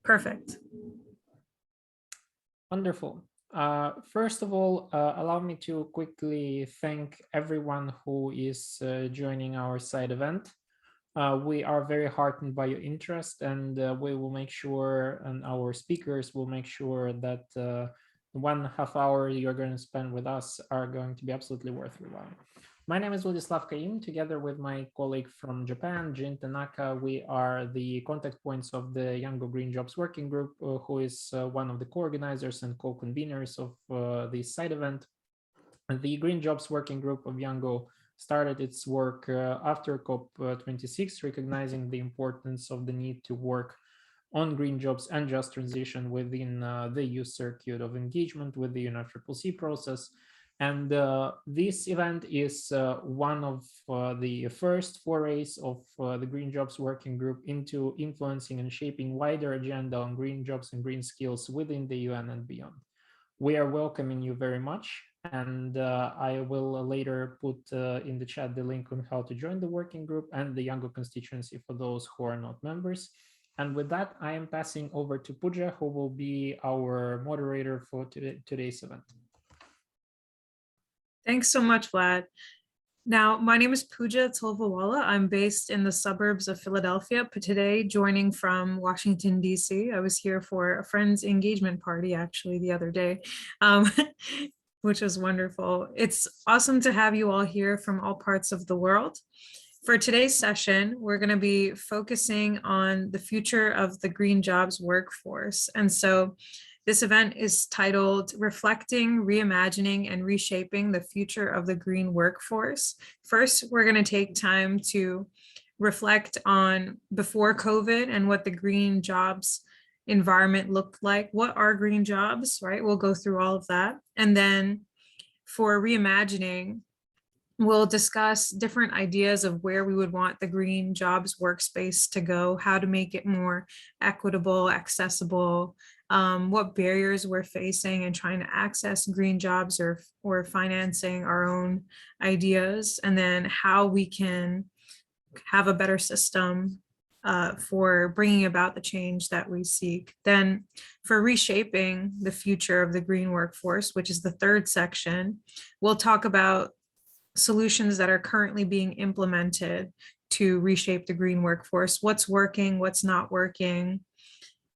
Perfect. Wonderful. First of all, allow me to quickly thank everyone who is joining our side event. We are very heartened by your interest, and we will make sure, and our speakers will make sure that 1.5 hour you're going to spend with us are going to be absolutely worth your while. My name is Vladislav Kaim. Together with my colleague from Japan, Jin Tanaka, we are the contact points of the Yango Green Jobs Working Group, who is one of the co-organizers and co-conveners of this side event. And the Green Jobs Working Group of Yango started its work after COP26, recognizing the importance of the need to work on green jobs and just transition within the youth circuit of engagement with the UNFCCC process. And this event is one of the first forays of the Green Jobs Working Group into influencing and shaping wider agenda on green jobs and green skills within the UN and beyond. We are welcoming you very much. And I will later put in the chat the link on how to join the working group and the Yango constituency for those who are not members. And with that, I am passing over to Pooja, who will be our moderator for today's event. Thanks so much, Vlad. Now, my name is Pooja Tolvawala. I'm based in the suburbs of Philadelphia, but today joining from Washington, D.C. I was here for a friend's engagement party, actually, the other day, which was wonderful. It's awesome to have you all here from all parts of the world. For today's session, we're going to be focusing on the future of the green jobs workforce. And so this event is titled Reflecting, Reimagining, and Reshaping the Future of the Green Workforce. First, we're going to take time to reflect on before COVID and what the green jobs environment looked like. What are green jobs, right? We'll go through all of that. And then for reimagining, we'll discuss different ideas of where we would want the green jobs workspace to go, how to make it more equitable, accessible, what barriers we're facing and trying to access green jobs or financing our own ideas, and then how we can have a better system for bringing about the change that we seek. Then for reshaping the future of the green workforce, which is the third section, we'll talk about solutions that are currently being implemented to reshape the green workforce, what's working, what's not working.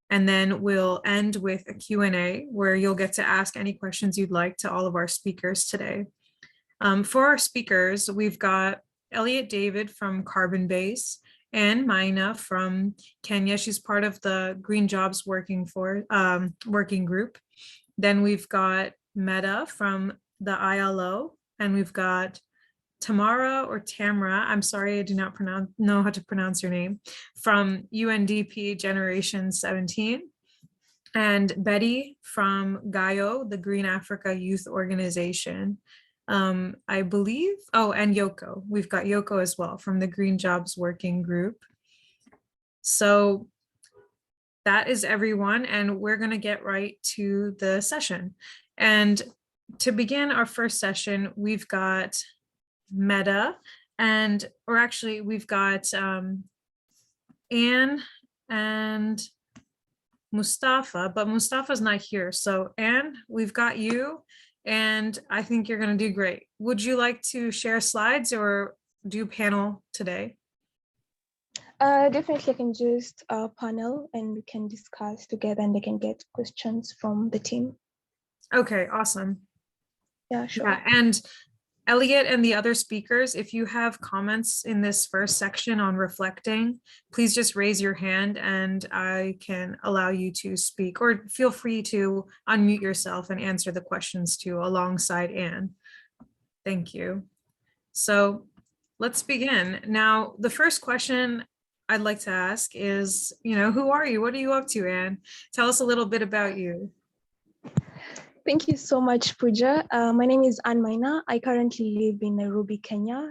And then we'll end with a Q&A where you'll get to ask any questions you'd like to all of our speakers today. For our speakers, we've got Elliot David from Carbon Base and Maina from Kenya. She's part of the Green Jobs Working Group. Then we've got Meta from the ILO, and we've got Tamara or Tamra, I'm sorry, I do not know how to pronounce your name, from UNDP Generation 17, and Betty from GAIO, the Green Africa Youth Organization. I believe, oh, and Yoko. We've got Yoko as well from the Green Jobs Working Group. So that is everyone, and we're going to get right to the session. And to begin our first session, we've got Meta, we've got Anne and Mustafa, but Mustafa's not here. So Anne, we've got you, and I think you're going to do great. Would you like to share slides or do panel today? Definitely I can just panel and we can discuss together and they can get questions from the team. Okay, awesome. Yeah, sure. Yeah, and Elliot and the other speakers, if you have comments in this first section on reflecting, please just raise your hand and I can allow you to speak, or feel free to unmute yourself and answer the questions too alongside Anne. Thank you. So let's begin. Now, the first question I'd like to ask is, who are you? What are you up to, Anne? Tell us a little bit about you. Thank you so much, Pooja. My name is Anne Maina. I currently live in Nairobi, Kenya,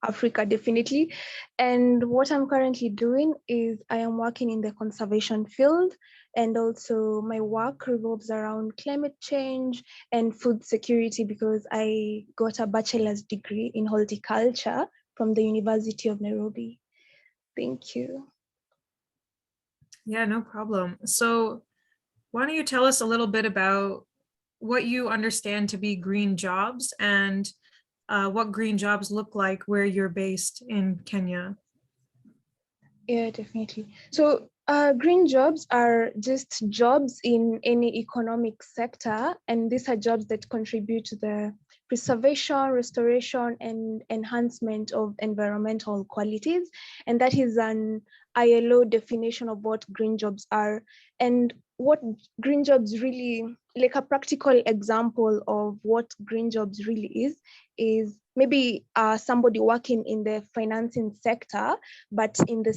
Africa, definitely. And what I'm currently doing is I am working in the conservation field, and also my work revolves around climate change and food security because I got a bachelor's degree in horticulture from the University of Nairobi. Thank you. Yeah, no problem. So why don't you tell us a little bit about what you understand to be green jobs and what green jobs look like where you're based in Kenya? Yeah, definitely. So green jobs are just jobs in any economic sector, and these are jobs that contribute to the preservation, restoration, and enhancement of environmental qualities. And that is an ILO definition of what green jobs are. And what green jobs really, like a practical example of what green jobs really is maybe somebody working in the financing sector but in the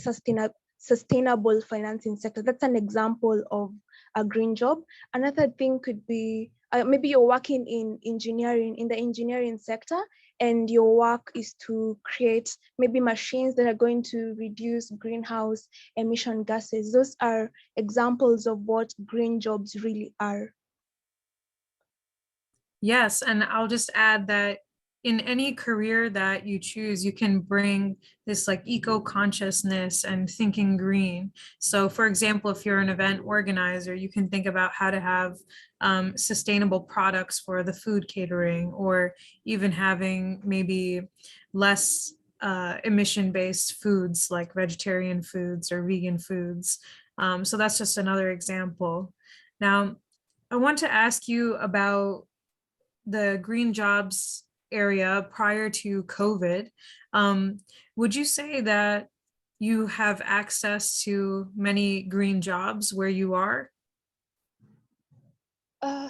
sustainable financing sector. That's an example of a green job. Another thing could be maybe you're working in engineering, in the engineering sector, and your work is to create maybe machines that are going to reduce greenhouse emission gases. Those are examples of what green jobs really are. Yes, and I'll just add that in any career that you choose, you can bring this like eco consciousness and thinking green. So, for example, if you're an event organizer, you can think about how to have sustainable products for the food catering, or even having maybe less emission-based foods like vegetarian foods or vegan foods. So that's just another example. Now, I want to ask you about the green jobs area prior to COVID. Um, would you say that you have access to many green jobs where you are? Uh,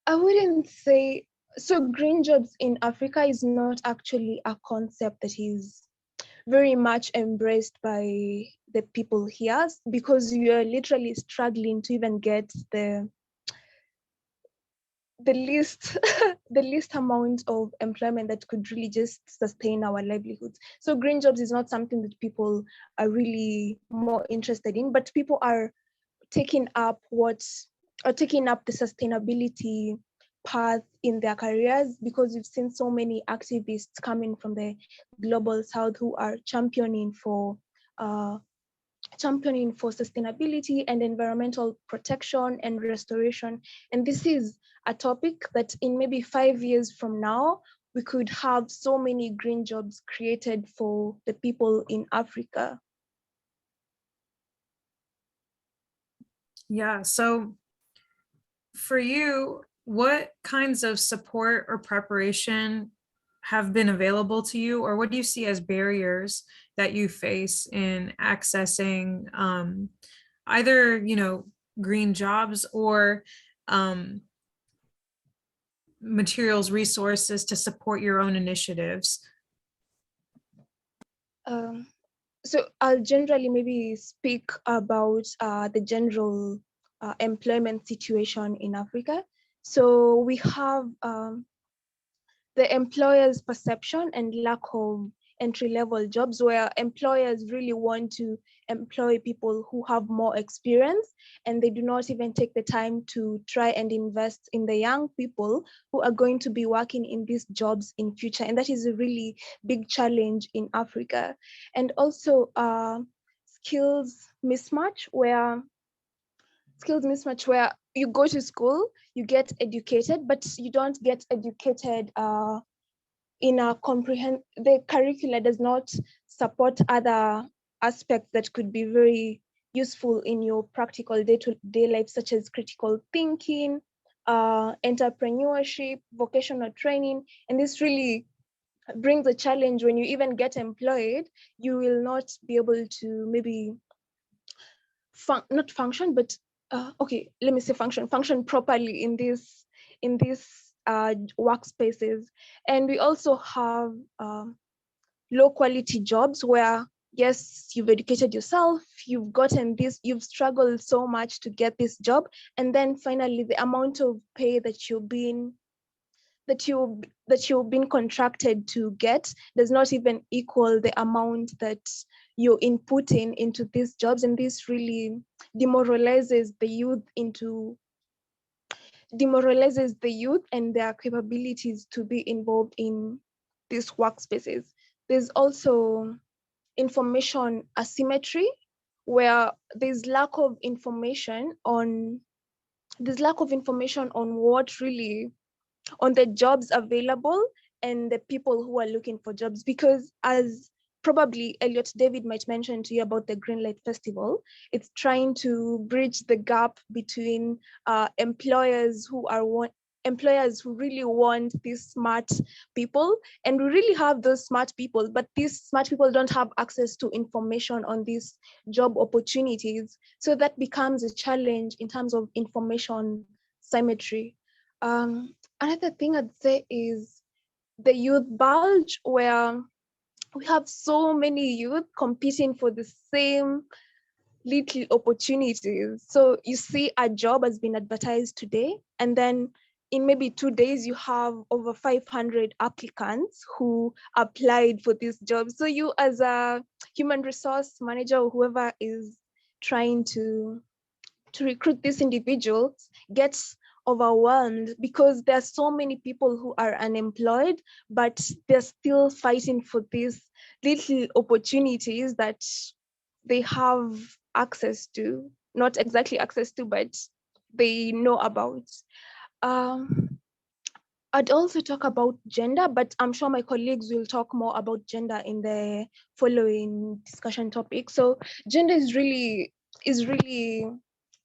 I wouldn't say so. Green jobs in Africa is not actually a concept that is very much embraced by the people here because you are literally struggling to even get the least the least amount of employment that could really just sustain our livelihoods. So green jobs is not something that people are really more interested in, but people are taking up taking up the sustainability path in their careers because we've seen so many activists coming from the global south who are uh, championing for sustainability and environmental protection and restoration. And this is a topic that in maybe 5 years from now, we could have so many green jobs created for the people in Africa. Yeah, so for you, what kinds of support or preparation have been available to you, or what do you see as barriers that you face in accessing either, green jobs or um, materials, resources to support your own initiatives? Um, so I'll generally maybe speak about the general employment situation in Africa. So we have the employer's perception and lack of entry-level jobs where employers really want to employ people who have more experience and they do not even take the time to try and invest in the young people who are going to be working in these jobs in future. And that is a really big challenge in Africa. And also skills mismatch where you go to school, you get educated, but you don't get educated in a the curricula does not support other aspects that could be very useful in your practical day-to-day life, such as critical thinking, entrepreneurship, vocational training. And this really brings a challenge when you even get employed, you will not be able to maybe not function, but okay, let me say function properly in these workspaces. And we also have low quality jobs where yes, you've educated yourself, you've gotten this, you've struggled so much to get this job, and then finally the amount of pay that you've been contracted to get does not even equal the amount that you're inputting into these jobs. And this really demoralizes the youth and their capabilities to be involved in these workspaces. There's also information asymmetry where there's lack of information on what really, on the jobs available and the people who are looking for jobs. Because as probably Elliot David might mention to you about the Greenlight Festival, it's trying to bridge the gap between employers who really want these smart people, and we really have those smart people, but these smart people don't have access to information on these job opportunities. So that becomes a challenge in terms of information symmetry. Another thing I'd say is the youth bulge, where we have so many youth competing for the same little opportunities. So you see a job has been advertised today, and then in maybe 2 days, you have over 500 applicants who applied for this job. So you, as a human resource manager or whoever is trying to recruit these individuals, gets overwhelmed because there are so many people who are unemployed, but they're still fighting for these little opportunities that they have access to, not exactly access to, but they know about. Um, I'd also talk about gender, but I'm sure my colleagues will talk more about gender in the following discussion topic. So gender is really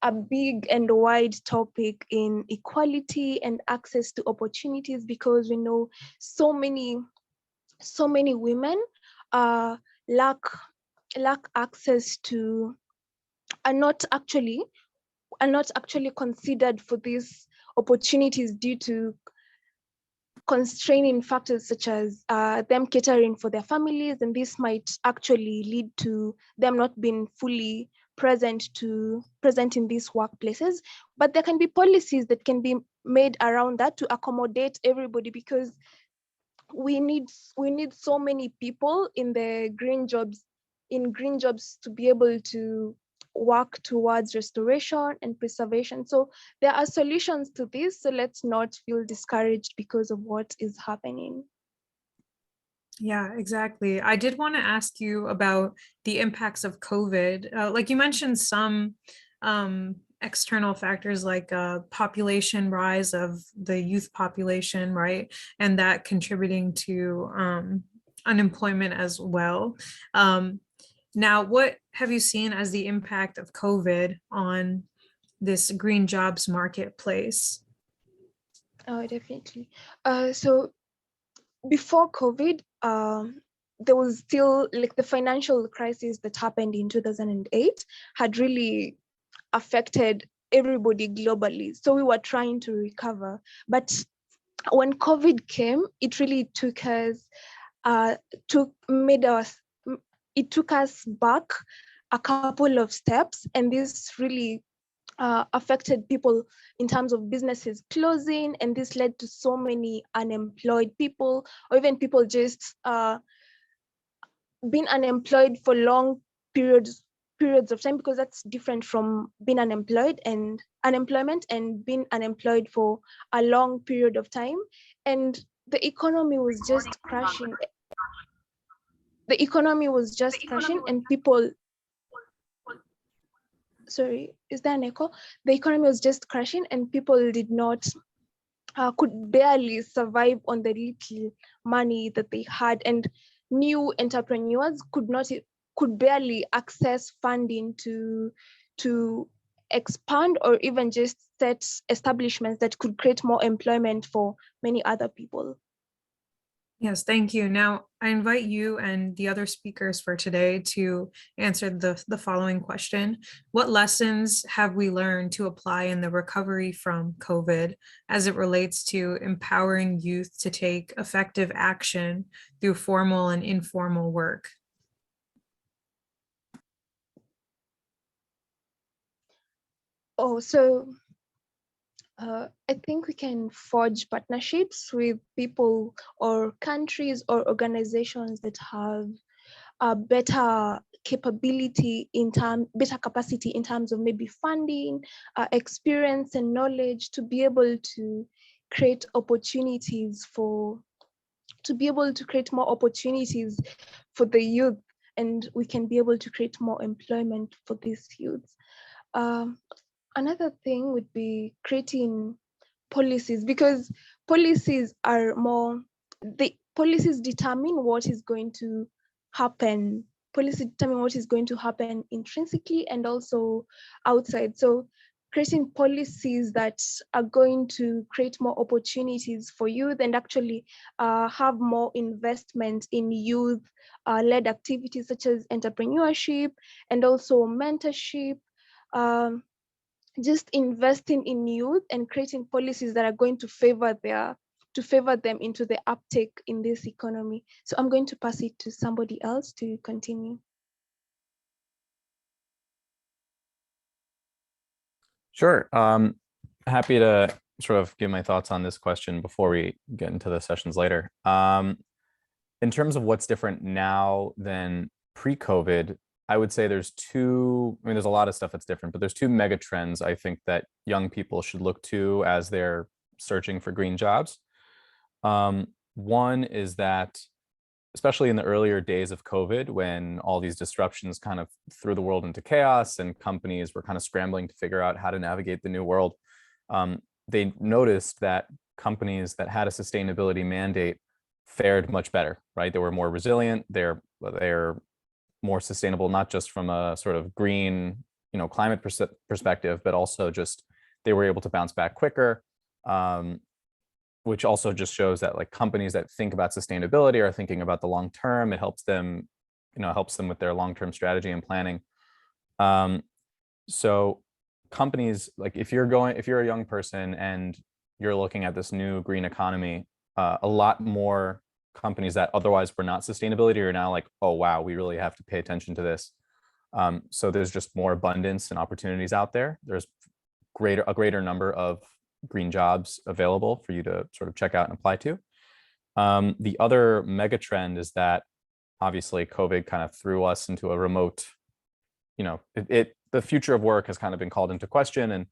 a big and wide topic in equality and access to opportunities, because we know so many women lack access to, are not actually considered for these opportunities due to constraining factors such as them catering for their families, and this might actually lead to them not being fully present in these workplaces. But there can be policies that can be made around that to accommodate everybody, because we need so many people in the green jobs to be able to work towards restoration and preservation. So there are solutions to this, so let's not feel discouraged because of what is happening. Yeah, exactly. I did want to ask you about the impacts of COVID. Like you mentioned some external factors like population rise of the youth population, right? And that contributing to unemployment as well. Now, what have you seen as the impact of COVID on this green jobs marketplace? Oh, definitely. So before COVID, there was still like the financial crisis that happened in 2008 had really affected everybody globally. So we were trying to recover. But when COVID came, it really took us back a couple of steps, and this really affected people in terms of businesses closing, and this led to so many unemployed people, or even people just being unemployed for long periods of time, because that's different from being unemployed and unemployment and being unemployed for a long period of time. And the economy was just crashing. And people, sorry, is there an echo? The economy was just crashing, and people did not could barely survive on the little money that they had, and new entrepreneurs could barely access funding to expand or even just set establishments that could create more employment for many other people. Yes, thank you. Now, I invite you and the other speakers for today to answer the following question. What lessons have we learned to apply in the recovery from COVID as it relates to empowering youth to take effective action through formal and informal work? Oh, so I think we can forge partnerships with people or countries or organizations that have a better capacity in terms of maybe funding, experience and knowledge, to be able to create opportunities more opportunities for the youth. and we can be able to create more employment for these youths. Another thing would be creating policies, because policies are more, the policies determine what is going to happen. Policies determine what is going to happen intrinsically and also outside. So creating policies that are going to create more opportunities for youth and actually have more investment in youth led activities such as entrepreneurship and also mentorship. Um, just investing in youth and creating policies that are going to favor them into the uptake in this economy. So I'm going to pass it to somebody else to continue. Sure. Happy to sort of give my thoughts on this question before we get into the sessions later. In terms of what's different now than pre-COVID, I would say there's there's a lot of stuff that's different, but there's two mega trends I think that young people should look to as they're searching for green jobs. One is that, especially in the earlier days of COVID, when all these disruptions kind of threw the world into chaos and companies were kind of scrambling to figure out how to navigate the new world, they noticed that companies that had a sustainability mandate fared much better, right? They were more resilient, they're more sustainable, not just from a sort of green, climate perspective, but also just they were able to bounce back quicker, which also just shows that like companies that think about sustainability are thinking about the long term. It helps them, helps them with their long-term strategy and planning. So companies, like if you're a young person and you're looking at this new green economy, a lot more companies that otherwise were not sustainability are now like, oh wow, we really have to pay attention to this. So there's just more abundance and opportunities out there. There's a greater number of green jobs available for you to sort of check out and apply to. The other mega trend is that obviously COVID kind of threw us into a remote, the future of work has kind of been called into question. And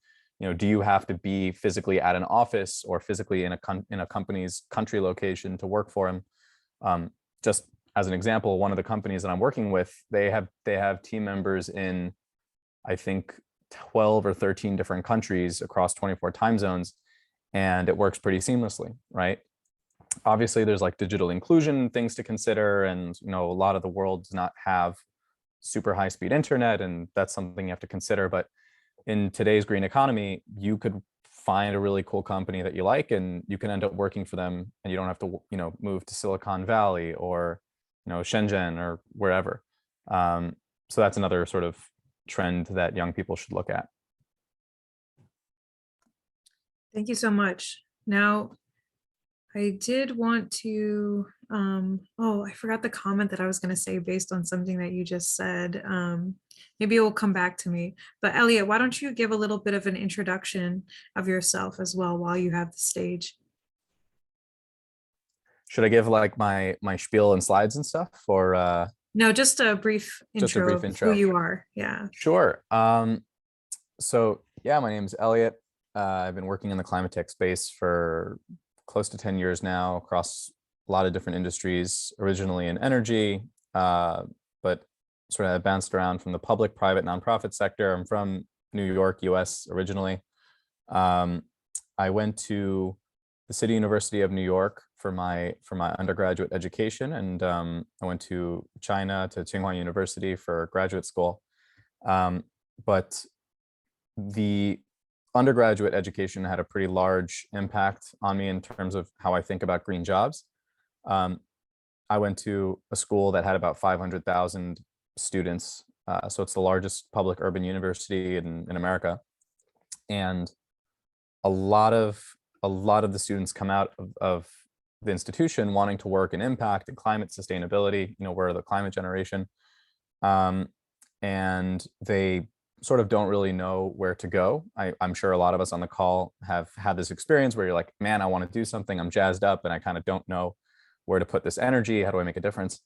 do you have to be physically at an office or physically in a company's country location to work for them? Just as an example, one of the companies that I'm working with, they have team members in, I think, 12 or 13 different countries across 24 time zones, and it works pretty seamlessly, right? Obviously, there's like digital inclusion things to consider, and a lot of the world does not have super high-speed internet, and that's something you have to consider. But in today's green economy, you could find a really cool company that you like, and you can end up working for them, and you don't have to, move to Silicon Valley or, Shenzhen or wherever. So that's another sort of trend that young people should look at. Thank you so much. Now, I did want to, I forgot the comment that I was going to say based on something that you just said. Maybe it will come back to me. But Elliot, why don't you give a little bit of an introduction of yourself as well while you have the stage? Should I give like my spiel and slides and stuff, or no, just a brief intro of who you are. Yeah. Sure. So yeah, my name is Elliot. I've been working in the climate tech space for close to 10 years now across a lot of different industries, originally in energy, but sort of bounced around from the public, private, nonprofit sector. I'm from New York, US originally. I went to the City University of New York for my undergraduate education, and I went to China, to Tsinghua University for graduate school. But the undergraduate education had a pretty large impact on me in terms of how I think about green jobs. I went to a school that had about 500,000 students, so it's the largest public urban university in America, and a lot of the students come out of the institution wanting to work in impact and climate sustainability. We're the climate generation, and they sort of don't really know where to go. I'm sure a lot of us on the call have had this experience where you're like, man, I want to do something, I'm jazzed up, and I kind of don't know where to put this energy. How do I make a difference?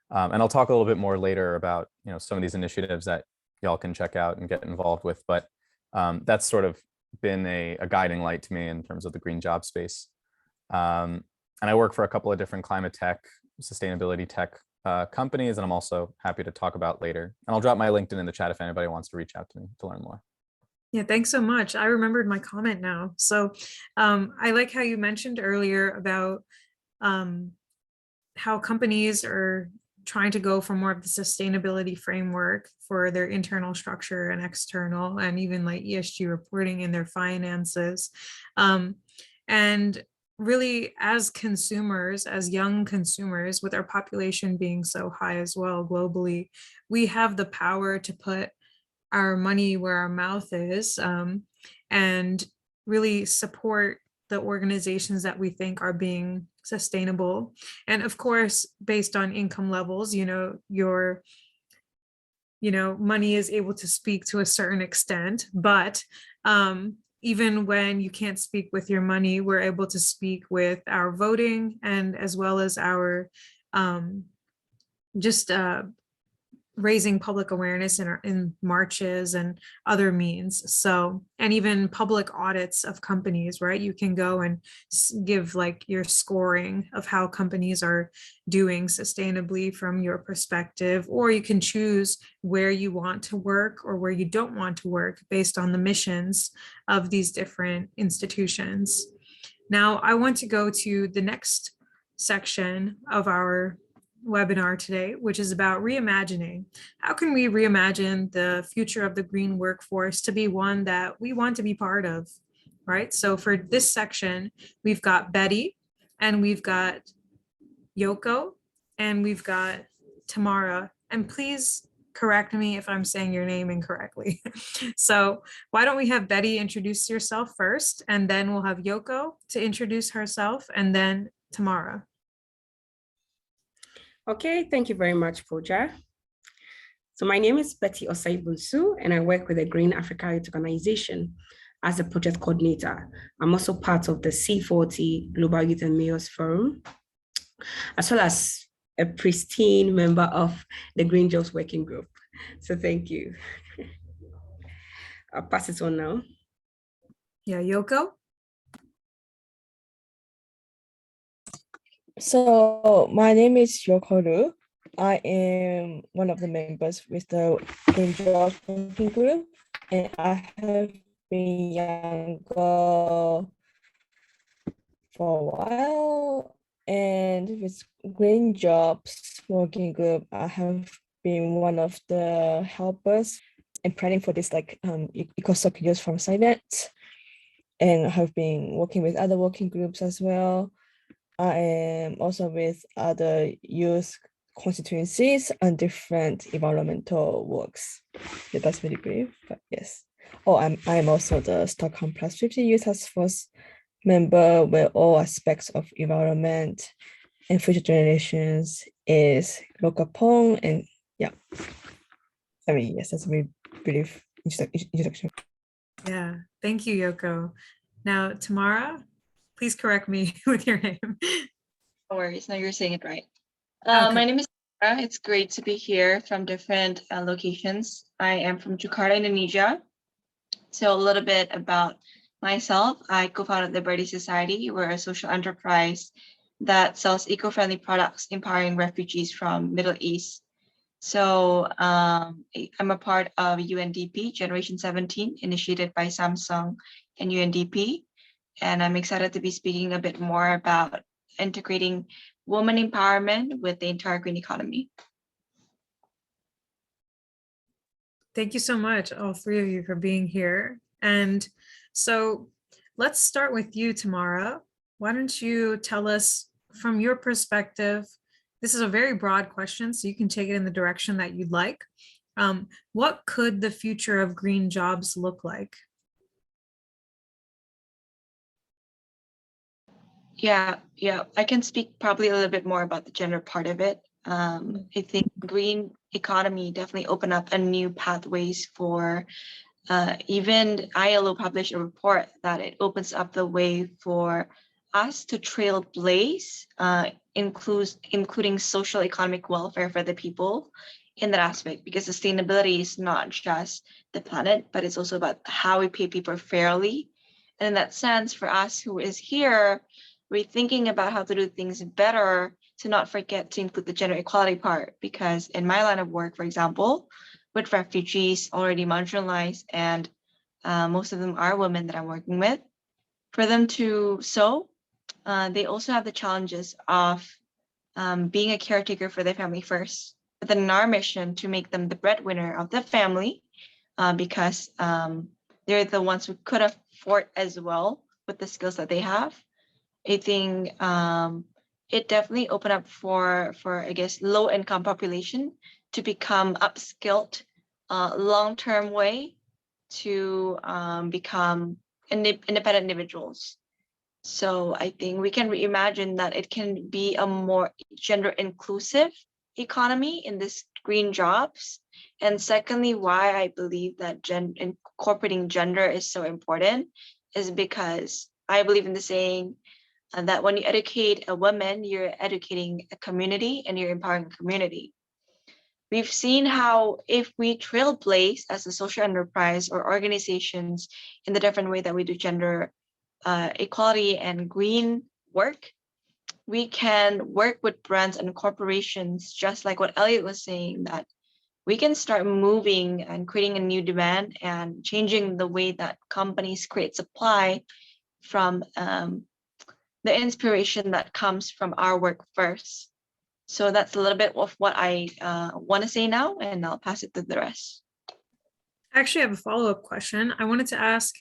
And I'll talk a little bit more later about some of these initiatives that y'all can check out and get involved with. But that's sort of been a guiding light to me in terms of the green job space. And I work for a couple of different climate tech, sustainability tech companies, and I'm also happy to talk about later. And I'll drop my LinkedIn in the chat if anybody wants to reach out to me to learn more. Yeah, thanks so much. I remembered my comment now. So I like how you mentioned earlier about how companies are trying to go for more of the sustainability framework for their internal structure and external, and even like ESG reporting in their finances. And really, as consumers, as young consumers, with our population being so high as well globally, we have the power to put our money where our mouth is, and really support the organizations that we think are being sustainable. And of course, based on income levels, your money is able to speak to a certain extent, but even when you can't speak with your money, we're able to speak with our voting, and as well as our just raising public awareness in marches and other means. So, and even public audits of companies, right? You can go and give like your scoring of how companies are doing sustainably from your perspective, or you can choose where you want to work or where you don't want to work based on the missions of these different institutions. Now, I want to go to the next section of our webinar today, which is about reimagining. How can we reimagine the future of the green workforce to be one that we want to be part of, right? So for this section, we've got Betty, and we've got Yoko, and we've got Tamara. And please correct me if I'm saying your name incorrectly. So why don't we have Betty introduce yourself first, and then we'll have Yoko to introduce herself, and then Tamara. Okay, thank you very much, Pooja. So my name is Betty Osei-Bunsu, and I work with the Green Africa Youth Organization as a project coordinator. I'm also part of the C40 Global Youth and Mayors Forum, as well as a pristine member of the Green Jobs Working Group. So thank you. I'll pass it on now. Yeah, Yoko? So my name is Yokoru. I am one of the members with the Green Jobs Working Group, and I have been younger for a while. And with Green Jobs Working Group, I have been one of the helpers and planning for this eco-circulars from SciNet, and I have been working with other working groups as well. I am also with other youth constituencies and different environmental works. Yeah, that's really brief, but yes. Oh, I'm also the Stockholm Plus 50 Youth Task Force member, where all aspects of environment and future generations is looked upon. And yeah, I mean, yes, that's a very brief introduction. Yeah, thank you, Yoko. Now, Tamara, please correct me with your name. No worries. No, you're saying it right. Okay. My name is Sarah. It's great to be here from different locations. I am from Jakarta, Indonesia. So a little bit about myself. I co-founded the Birdie Society. We're a social enterprise that sells eco-friendly products empowering refugees from Middle East. So I'm a part of UNDP Generation 17, initiated by Samsung and UNDP. And I'm excited to be speaking a bit more about integrating women empowerment with the entire green economy. Thank you so much, all three of you, for being here. And so let's start with you, Tamara. Why don't you tell us from your perspective? This is a very broad question, so you can take it in the direction that you'd like. What could the future of green jobs look like? Yeah, I can speak probably a little bit more about the gender part of it. I think green economy definitely opened up a new pathways for even ILO published a report that it opens up the way for us to trailblaze, including social economic welfare for the people in that aspect, because sustainability is not just the planet, but it's also about how we pay people fairly. And in that sense, for us who is here, we're thinking about how to do things better to not forget to include the gender equality part, because in my line of work, for example, with refugees already marginalized, and most of them are women that I'm working with, for them to sew, they also have the challenges of being a caretaker for their family first, but then in our mission to make them the breadwinner of the family, because they're the ones who could afford as well with the skills that they have. I think it definitely opened up for I guess low income population to become upskilled, long-term way to become independent individuals. So I think we can reimagine that it can be a more gender inclusive economy in this green jobs. And secondly, why I believe that incorporating gender is so important is because I believe in the saying that when you educate a woman, you're educating a community and you're empowering a community. We've seen how if we trailblaze as a social enterprise or organizations in the different way that we do gender equality and green work, we can work with brands and corporations, just like what Elliot was saying, that we can start moving and creating a new demand and changing the way that companies create supply from the inspiration that comes from our work first. So that's a little bit of what I want to say now, and I'll pass it to the rest. I actually have a follow-up question. I wanted to ask,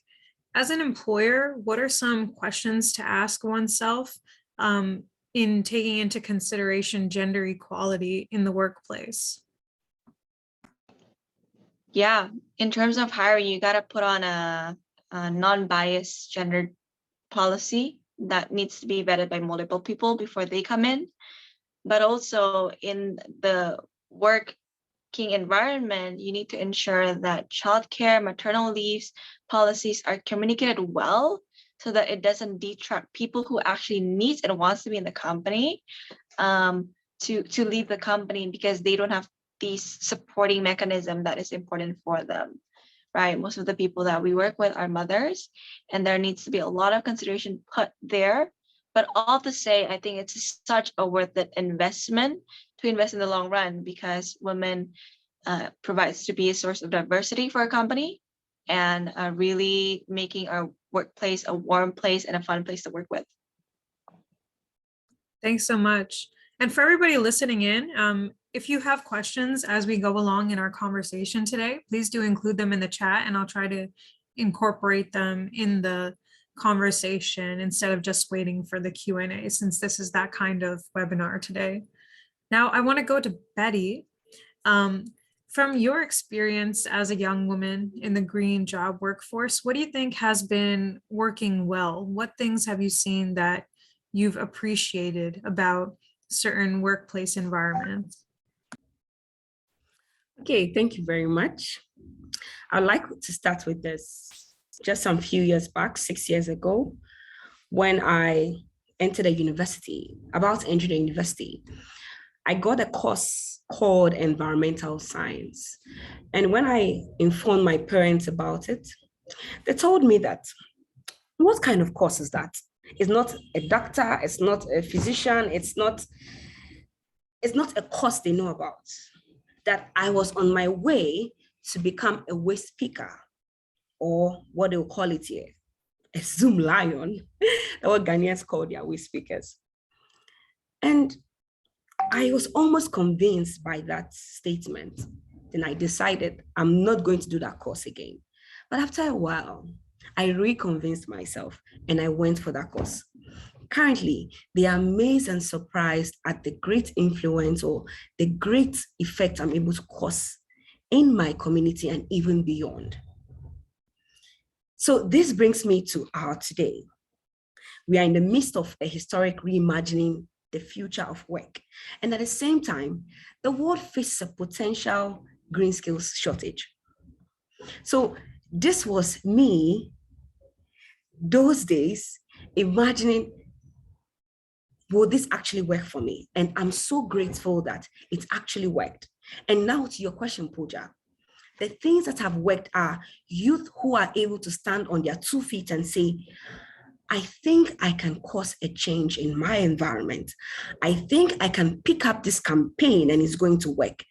as an employer, what are some questions to ask oneself in taking into consideration gender equality in the workplace? Yeah, in terms of hiring, you got to put on a non-biased gender policy that needs to be vetted by multiple people before they come in. But also in the working environment, you need to ensure that childcare, maternal leaves policies are communicated well, so that it doesn't detract people who actually needs and wants to be in the company to leave the company because they don't have these supporting mechanism that is important for them, right? Most of the people that we work with are mothers, and there needs to be a lot of consideration put there. But all to say, I think it's such a worth it investment to invest in the long run, because women provides to be a source of diversity for a company and really making our workplace a warm place and a fun place to work with. Thanks so much. And for everybody listening in, if you have questions as we go along in our conversation today, please do include them in the chat, and I'll try to incorporate them in the conversation instead of just waiting for the Q&A, since this is that kind of webinar today. Now, I want to go to Betty. From your experience as a young woman in the green job workforce, what do you think has been working well? What things have you seen that you've appreciated about certain workplace environments? Okay, thank you very much. I'd like to start with this. Just some few years back, 6 years ago, when I entered a university, about to enter the university, I got a course called environmental science. And when I informed my parents about it, they told me that, what kind of course is that? It's not a doctor, it's not a physician, it's not a course they know about. That I was on my way to become a waste picker, or what they'll call it here, a Zoom lion. That's what Ghanaians call their waste pickers. And I was almost convinced by that statement. Then I decided I'm not going to do that course again. But after a while, I reconvinced myself and I went for that course. Currently, they are amazed and surprised at the great influence or the great effect I'm able to cause in my community and even beyond. So this brings me to our today. We are in the midst of a historic reimagining the future of work. And at the same time, the world faces a potential green skills shortage. So this was me, those days, imagining, will this actually work for me? And I'm so grateful that it actually worked. And now to your question, Pooja, the things that have worked are youth who are able to stand on their 2 feet and say, I think I can cause a change in my environment. I think I can pick up this campaign and it's going to work.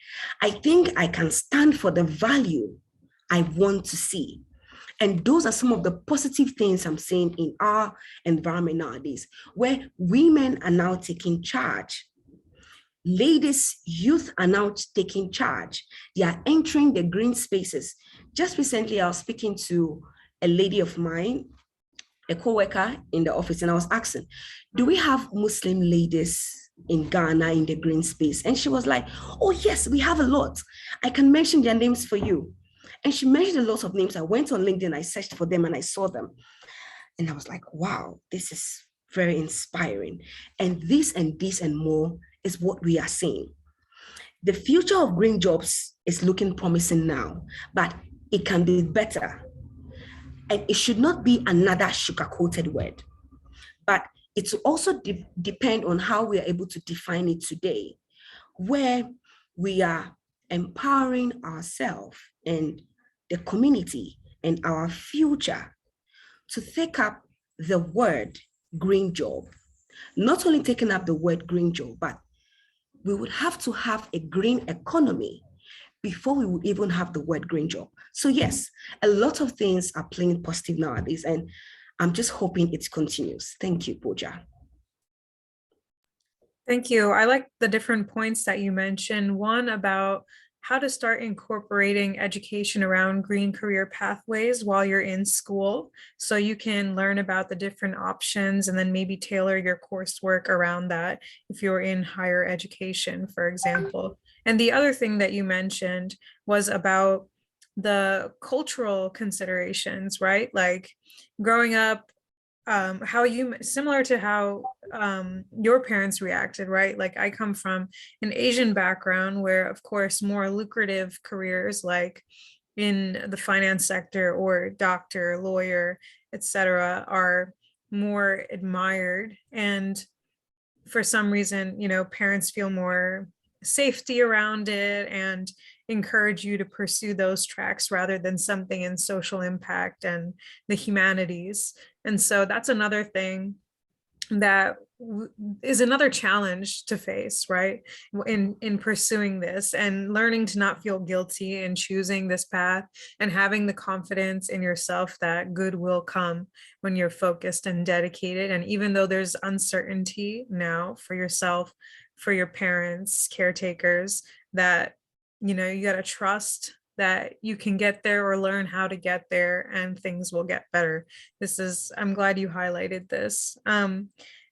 I think I can stand for the value I want to see. And those are some of the positive things I'm seeing in our environment nowadays, where women are now taking charge. Ladies, youth are now taking charge. They are entering the green spaces. Just recently, I was speaking to a lady of mine, a co-worker in the office, and I was asking, do we have Muslim ladies in Ghana in the green space? And she was like, oh yes, we have a lot. I can mention their names for you. And she mentioned a lot of names. I went on LinkedIn, I searched for them and I saw them. And I was like, wow, this is very inspiring. And this and more is what we are seeing. The future of green jobs is looking promising now, but it can be better. And it should not be another sugar-coated word, but it will also depend on how we are able to define it today, where we are empowering ourselves and the community and our future to take up the word green job. Not only taking up the word green job, but we would have to have a green economy before we would even have the word green job. So yes, a lot of things are playing positive nowadays, and I'm just hoping it continues. Thank you, Pooja. Thank you. I like the different points that you mentioned. One about how to start incorporating education around green career pathways while you're in school, so you can learn about the different options and then maybe tailor your coursework around that if you're in higher education, for example. And the other thing that you mentioned was about the cultural considerations, right? Like growing up, how you, similar to how your parents reacted, right? Like I come from an Asian background where, of course, more lucrative careers like in the finance sector or doctor, lawyer, etc., are more admired. And for some reason, you know, parents feel more safety around it and encourage you to pursue those tracks rather than something in social impact and the humanities. And so that's another thing that is another challenge to face, right, in pursuing this and learning to not feel guilty in choosing this path and having the confidence in yourself that good will come when you're focused and dedicated. And even though there's uncertainty now for yourself, for your parents, caretakers, that, you know, you got to trust that you can get there or learn how to get there and things will get better. I'm glad you highlighted this.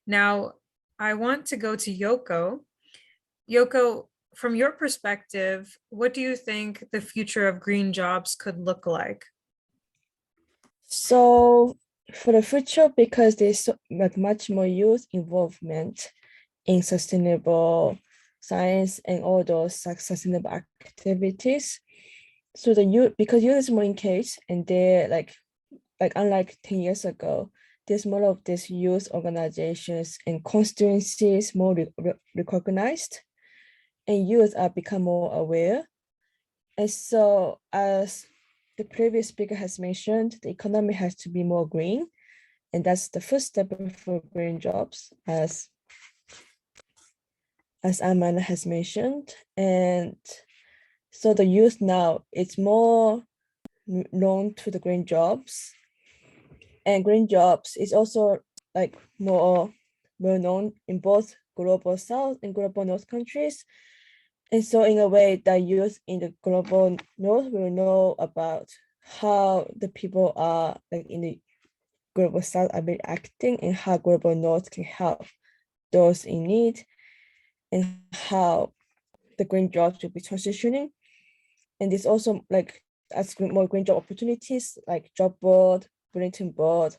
Now, I want to go to Yoko. Yoko, from your perspective, what do you think the future of green jobs could look like? So for the future, because there's much more youth involvement in sustainable science and all those sustainable activities. So the youth, because youth is more engaged and they're like unlike 10 years ago, there's more of these youth organizations and constituencies more recognized, and youth are become more aware. And so as the previous speaker has mentioned, the economy has to be more green. And that's the first step for green jobs, as Amanda has mentioned. And so the youth now, it's more known to the green jobs. And green jobs is also like more well known in both global South and global North countries. And so in a way, the youth in the global North will know about how the people are like in the global South are been acting and how global North can help those in need and how the green jobs will be transitioning. And there's also like as more green job opportunities like job board, bulletin board,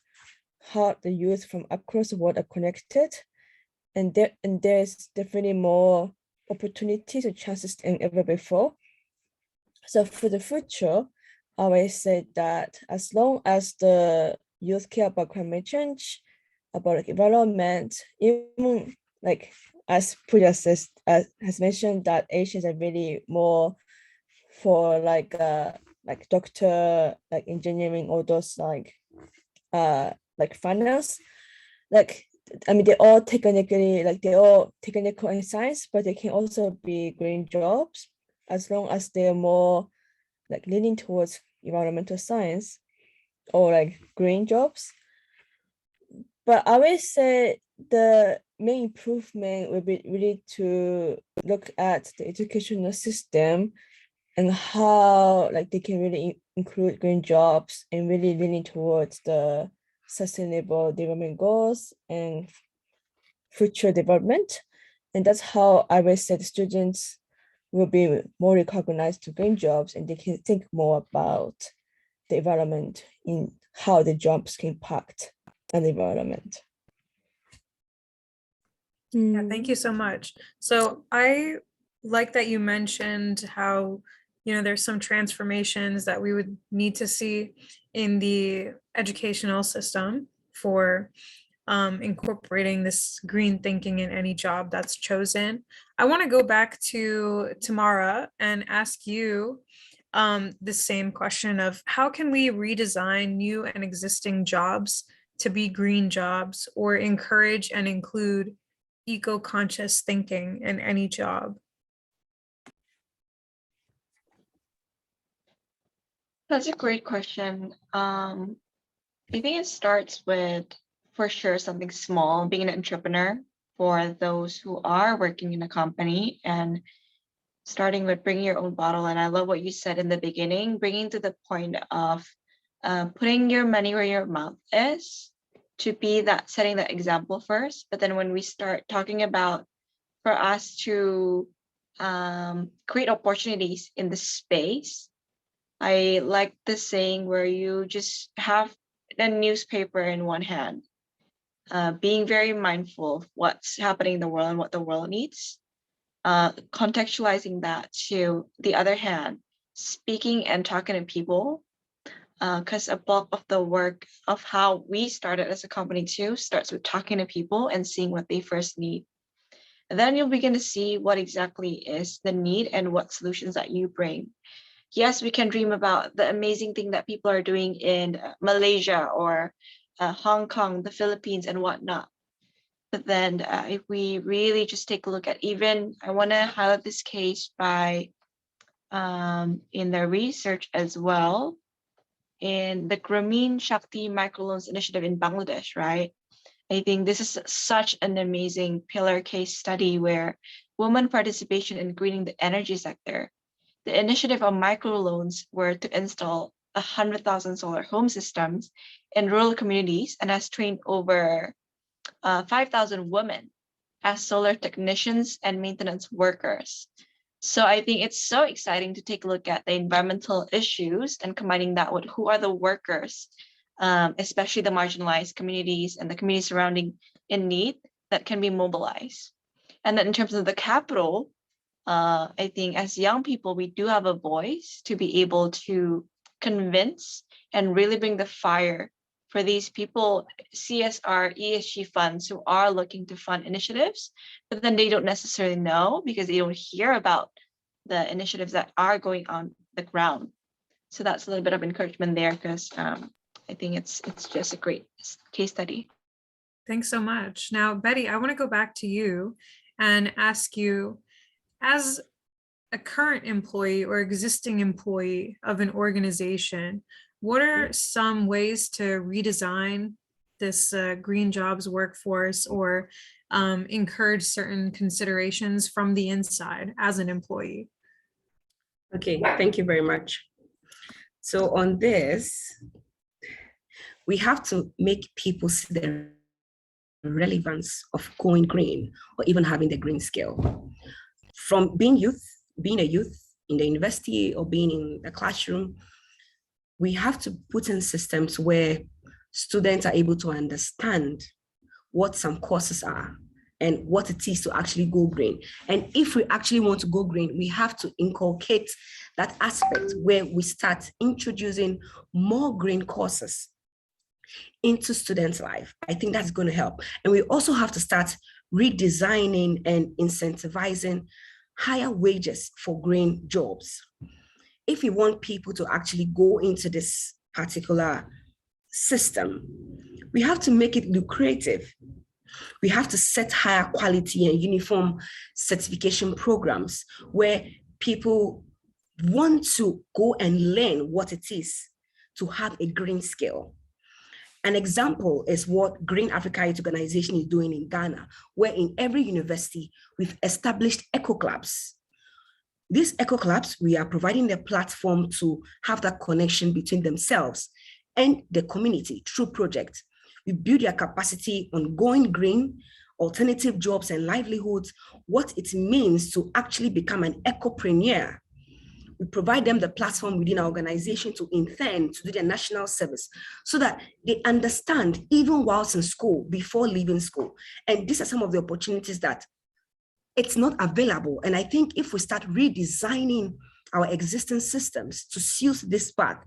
how the youth from across the world are connected. And there's definitely more opportunities or chances than ever before. So for the future, I always say that as long as the youth care about climate change, about like environment, even like as Pooja has mentioned that Asians are really more for like doctor, like engineering, all those like like finance. Like, I mean, they're all technically, like they're all technical in science, but they can also be green jobs as long as they're more like leaning towards environmental science or like green jobs. But I would say the main improvement would be really to look at the educational system and how like they can really include green jobs and really leaning towards the sustainable development goals and future development. And that's how I would say the students will be more recognized to green jobs, and they can think more about the environment in how the jobs can impact on the environment. Yeah, thank you so much. So I like that you mentioned how, there's some transformations that we would need to see in the educational system for incorporating this green thinking in any job that's chosen. I want to go back to Tamara and ask you the same question of how can we redesign new and existing jobs to be green jobs or encourage and include eco-conscious thinking in any job? That's a great question. I think it starts with, for sure, something small, being an entrepreneur for those who are working in a company, and starting with bringing your own bottle. And I love what you said in the beginning, bringing to the point of putting your money where your mouth is, to be that, setting that example first. But then when we start talking about for us to create opportunities in the space, I like the saying where you just have a newspaper in one hand, being very mindful of what's happening in the world and what the world needs, contextualizing that to the other hand, speaking and talking to people, because a bulk of the work of how we started as a company too starts with talking to people and seeing what they first need. And then you'll begin to see what exactly is the need and what solutions that you bring. Yes, we can dream about the amazing thing that people are doing in Malaysia or Hong Kong, the Philippines, and whatnot. But then if we really just take a look at, even, I want to highlight this case by in their research as well, in the Grameen Shakti Microloans Initiative in Bangladesh, right? I think this is such an amazing pillar case study where women participation in greening the energy sector. The initiative of microloans were to install 100,000 solar home systems in rural communities and has trained over 5,000 women as solar technicians and maintenance workers. So I think it's so exciting to take a look at the environmental issues and combining that with who are the workers, especially the marginalized communities and the communities surrounding in need that can be mobilized. And then in terms of the capital, I think as young people, we do have a voice to be able to convince and really bring the fire for these people, CSR, ESG funds who are looking to fund initiatives, but then they don't necessarily know because they don't hear about the initiatives that are going on the ground. So that's a little bit of encouragement there, because I think it's just a great case study. Thanks so much. Now, Betty, I want to go back to you and ask you, as a current employee or existing employee of an organization, what are some ways to redesign this green jobs workforce or encourage certain considerations from the inside as an employee? Okay, thank you very much. So on this, we have to make people see the relevance of going green or even having the green skill. From being a youth in the university or being in the classroom, we have to put in systems where students are able to understand what some courses are and what it is to actually go green. And if we actually want to go green, we have to inculcate that aspect where we start introducing more green courses into students' life. I think that's going to help. And we also have to start redesigning and incentivizing higher wages for green jobs. If we want people to actually go into this particular system, We have to make it lucrative. We have to set higher quality and uniform certification programs where people want to go and learn what it is to have a green skill. An example is what Green Africa Youth Organization is doing in Ghana, where in every university, we've established eco clubs. These eco clubs, we are providing the platform to have that connection between themselves and the community through projects. We build their capacity on going green, alternative jobs and livelihoods, what it means to actually become an ecopreneur. We provide them the platform within our organization to intern, to do their national service, so that they understand even whilst in school, before leaving school. And these are some of the opportunities that it's not available. And I think if we start redesigning our existing systems to suit this path,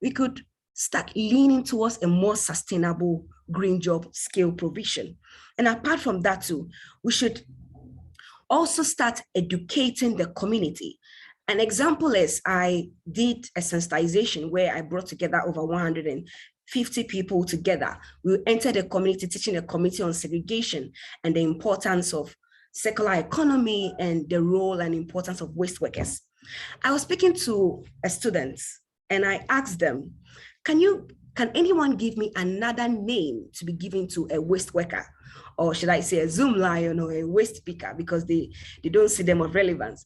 we could start leaning towards a more sustainable green job skill provision. And apart from that too, we should also start educating the community. An example is I did a sensitization where I brought together over 150 people together. We entered the community, teaching the community on segregation and the importance of circular economy and the role and importance of waste workers. I was speaking to a student and I asked them, can anyone give me another name to be given to a waste worker? Or should I say a Zoom lion or a waste picker, because they don't see them of relevance.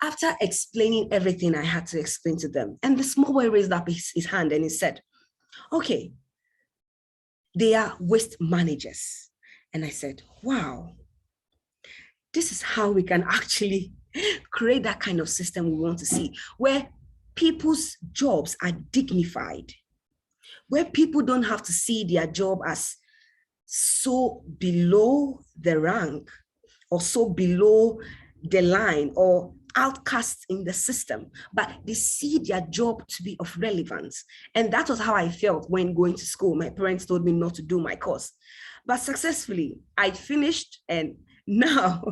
After explaining everything I had to explain to them, and the small boy raised up his hand and he said, okay, they are waste managers. And I said, wow, this is how we can actually create that kind of system we want to see, where people's jobs are dignified, where people don't have to see their job as so below the rank or so below the line or outcasts in the system, but they see their job to be of relevance. And that was how I felt when going to school. My parents told me not to do my course, but successfully I finished, and now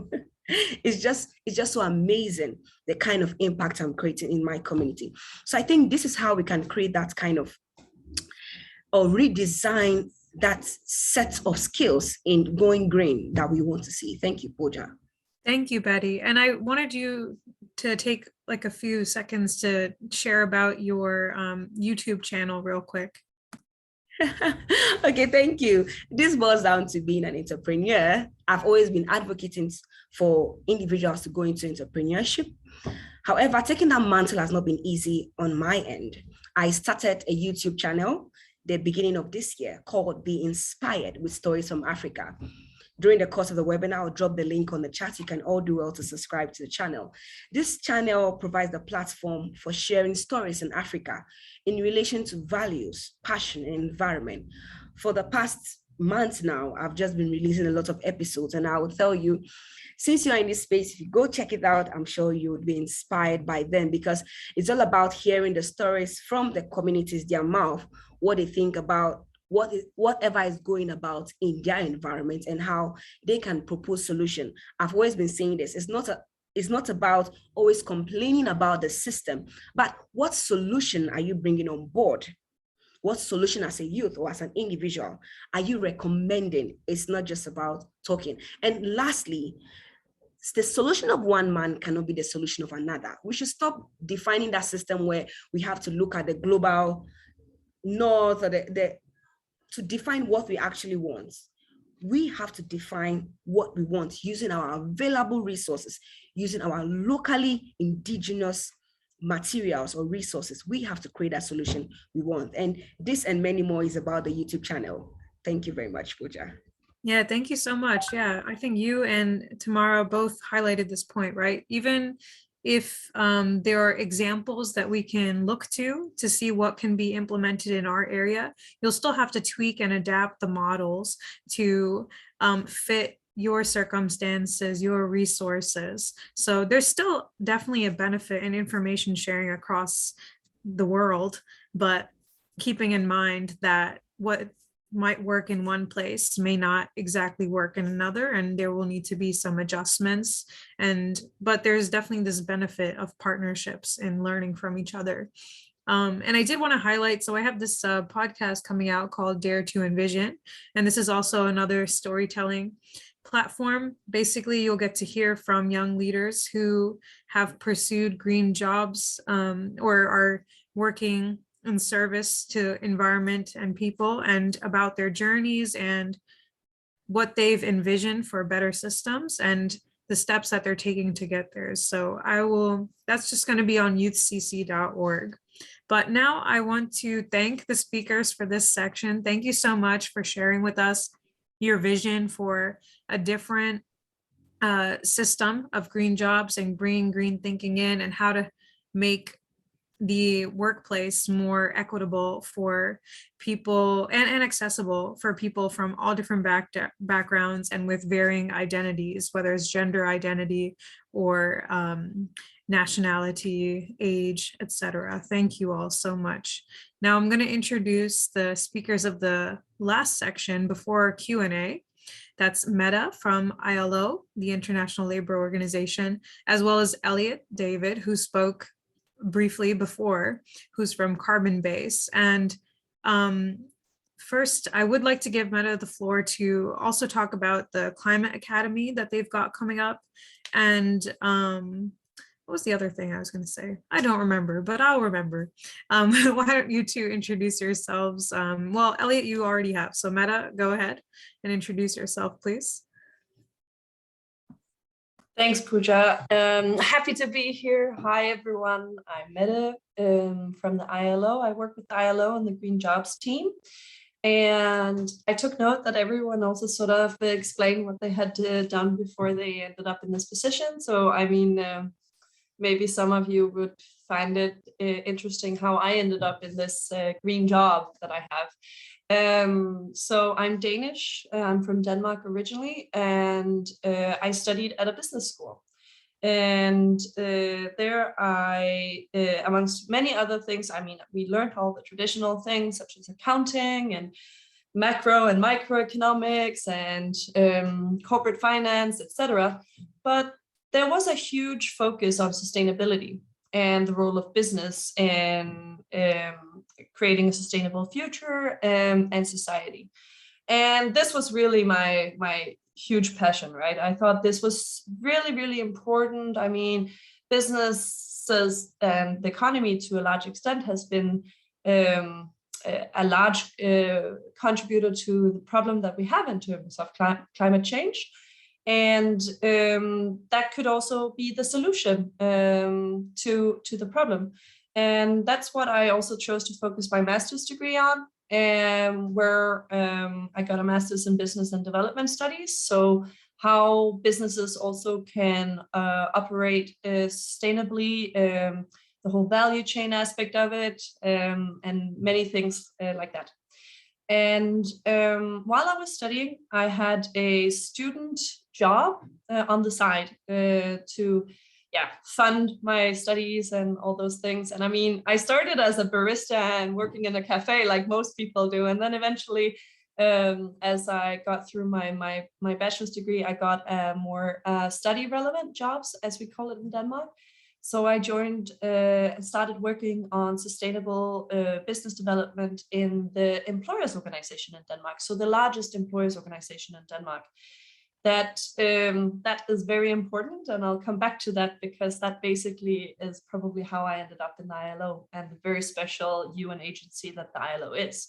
it's just so amazing the kind of impact I'm creating in my community. So I think this is how we can create that kind of, or redesign that set of skills in going green that we want to see. Thank you, Pooja. Thank you, Betty. And I wanted you to take like a few seconds to share about your YouTube channel real quick. Okay, thank you. This boils down to being an entrepreneur. I've always been advocating for individuals to go into entrepreneurship. However, taking that mantle has not been easy on my end. I started a YouTube channel the beginning of this year called Be Inspired with Stories from Africa. During the course of the webinar, I'll drop the link on the chat. You can all do well to subscribe to the channel. This channel provides the platform for sharing stories in Africa in relation to values, passion, and environment. For the past month now, I've just been releasing a lot of episodes, and I will tell you, since you're in this space, if you go check it out, I'm sure you would be inspired by them, because it's all about hearing the stories from the communities, their mouth, what they think about whatever is going about in their environment and how they can propose solution. I've always been saying this, it's not about always complaining about the system, but what solution are you bringing on board? What solution as a youth or as an individual are you recommending? It's not just about talking. And lastly, the solution of one man cannot be the solution of another. We should stop defining that system where we have to look at the global north or to define what we actually want. We have to define what we want using our available resources, using our locally indigenous materials or resources. We have to create that solution we want. And this and many more is about the YouTube channel. Thank you very much, Pooja. Yeah, thank you so much. Yeah, I think you and Tamara both highlighted this point, right? Even if there are examples that we can look to see what can be implemented in our area, you'll still have to tweak and adapt the models to fit your circumstances, your resources. So there's still definitely a benefit in information sharing across the world, but keeping in mind that what might work in one place may not exactly work in another, and there will need to be some adjustments. But there's definitely this benefit of partnerships and learning from each other. And I did want to highlight, so I have this podcast coming out called Dare to Envision, and this is also another storytelling platform. Basically, you'll get to hear from young leaders who have pursued green jobs or are working in service to environment and people, and about their journeys and what they've envisioned for better systems and the steps that they're taking to get there. So that's just going to be on youthcc.org. But now I want to thank the speakers for this section. Thank you so much for sharing with us your vision for a different system of green jobs and bringing green thinking in, and how to make the workplace more equitable for people and accessible for people from all different backgrounds and with varying identities, whether it's gender identity or nationality, age, etc. Thank you all so much. Now I'm going to introduce the speakers of the last section before Q&A. That's Meta from ILO, the International Labor Organization, as well as Elliot David, who spoke briefly before, who's from Carbon Base. And first, I would like to give Meta the floor to also talk about the Climate Academy that they've got coming up. And what was the other thing I was going to say? I don't remember, but I'll remember. Why don't you two introduce yourselves? Well, Elliot, you already have. So Meta, go ahead and introduce yourself, please. Thanks, Pooja. Happy to be here. Hi, everyone. I'm Meta from the ILO. I work with the ILO and the Green Jobs team. And I took note that everyone also sort of explained what they had done before they ended up in this position. So, I mean, maybe some of you would find it interesting how I ended up in this green job that I have. So I'm Danish, I'm from Denmark originally, and I studied at a business school. And there I, amongst many other things, I mean, we learned all the traditional things such as accounting and macro and microeconomics and corporate finance, etc. But there was a huge focus on sustainability and the role of business in creating a sustainable future and society. And this was really my huge passion, right? I thought this was really, really important. I mean, businesses and the economy to a large extent has been a large contributor to the problem that we have in terms of climate change. And that could also be the solution to the problem. And that's what I also chose to focus my master's degree on, where I got a master's in business and development studies. So how businesses also can operate sustainably, the whole value chain aspect of it, and many things like that. And while I was studying, I had a student job on the side to fund my studies and all those things. And I mean, I started as a barista and working in a cafe like most people do. And then eventually, as I got through my bachelor's degree, I got more study relevant jobs, as we call it in Denmark. So I joined and started working on sustainable business development in the employers organization in Denmark. So the largest employers organization in Denmark. That is very important, and I'll come back to that because that basically is probably how I ended up in the ILO and the very special UN agency that the ILO is.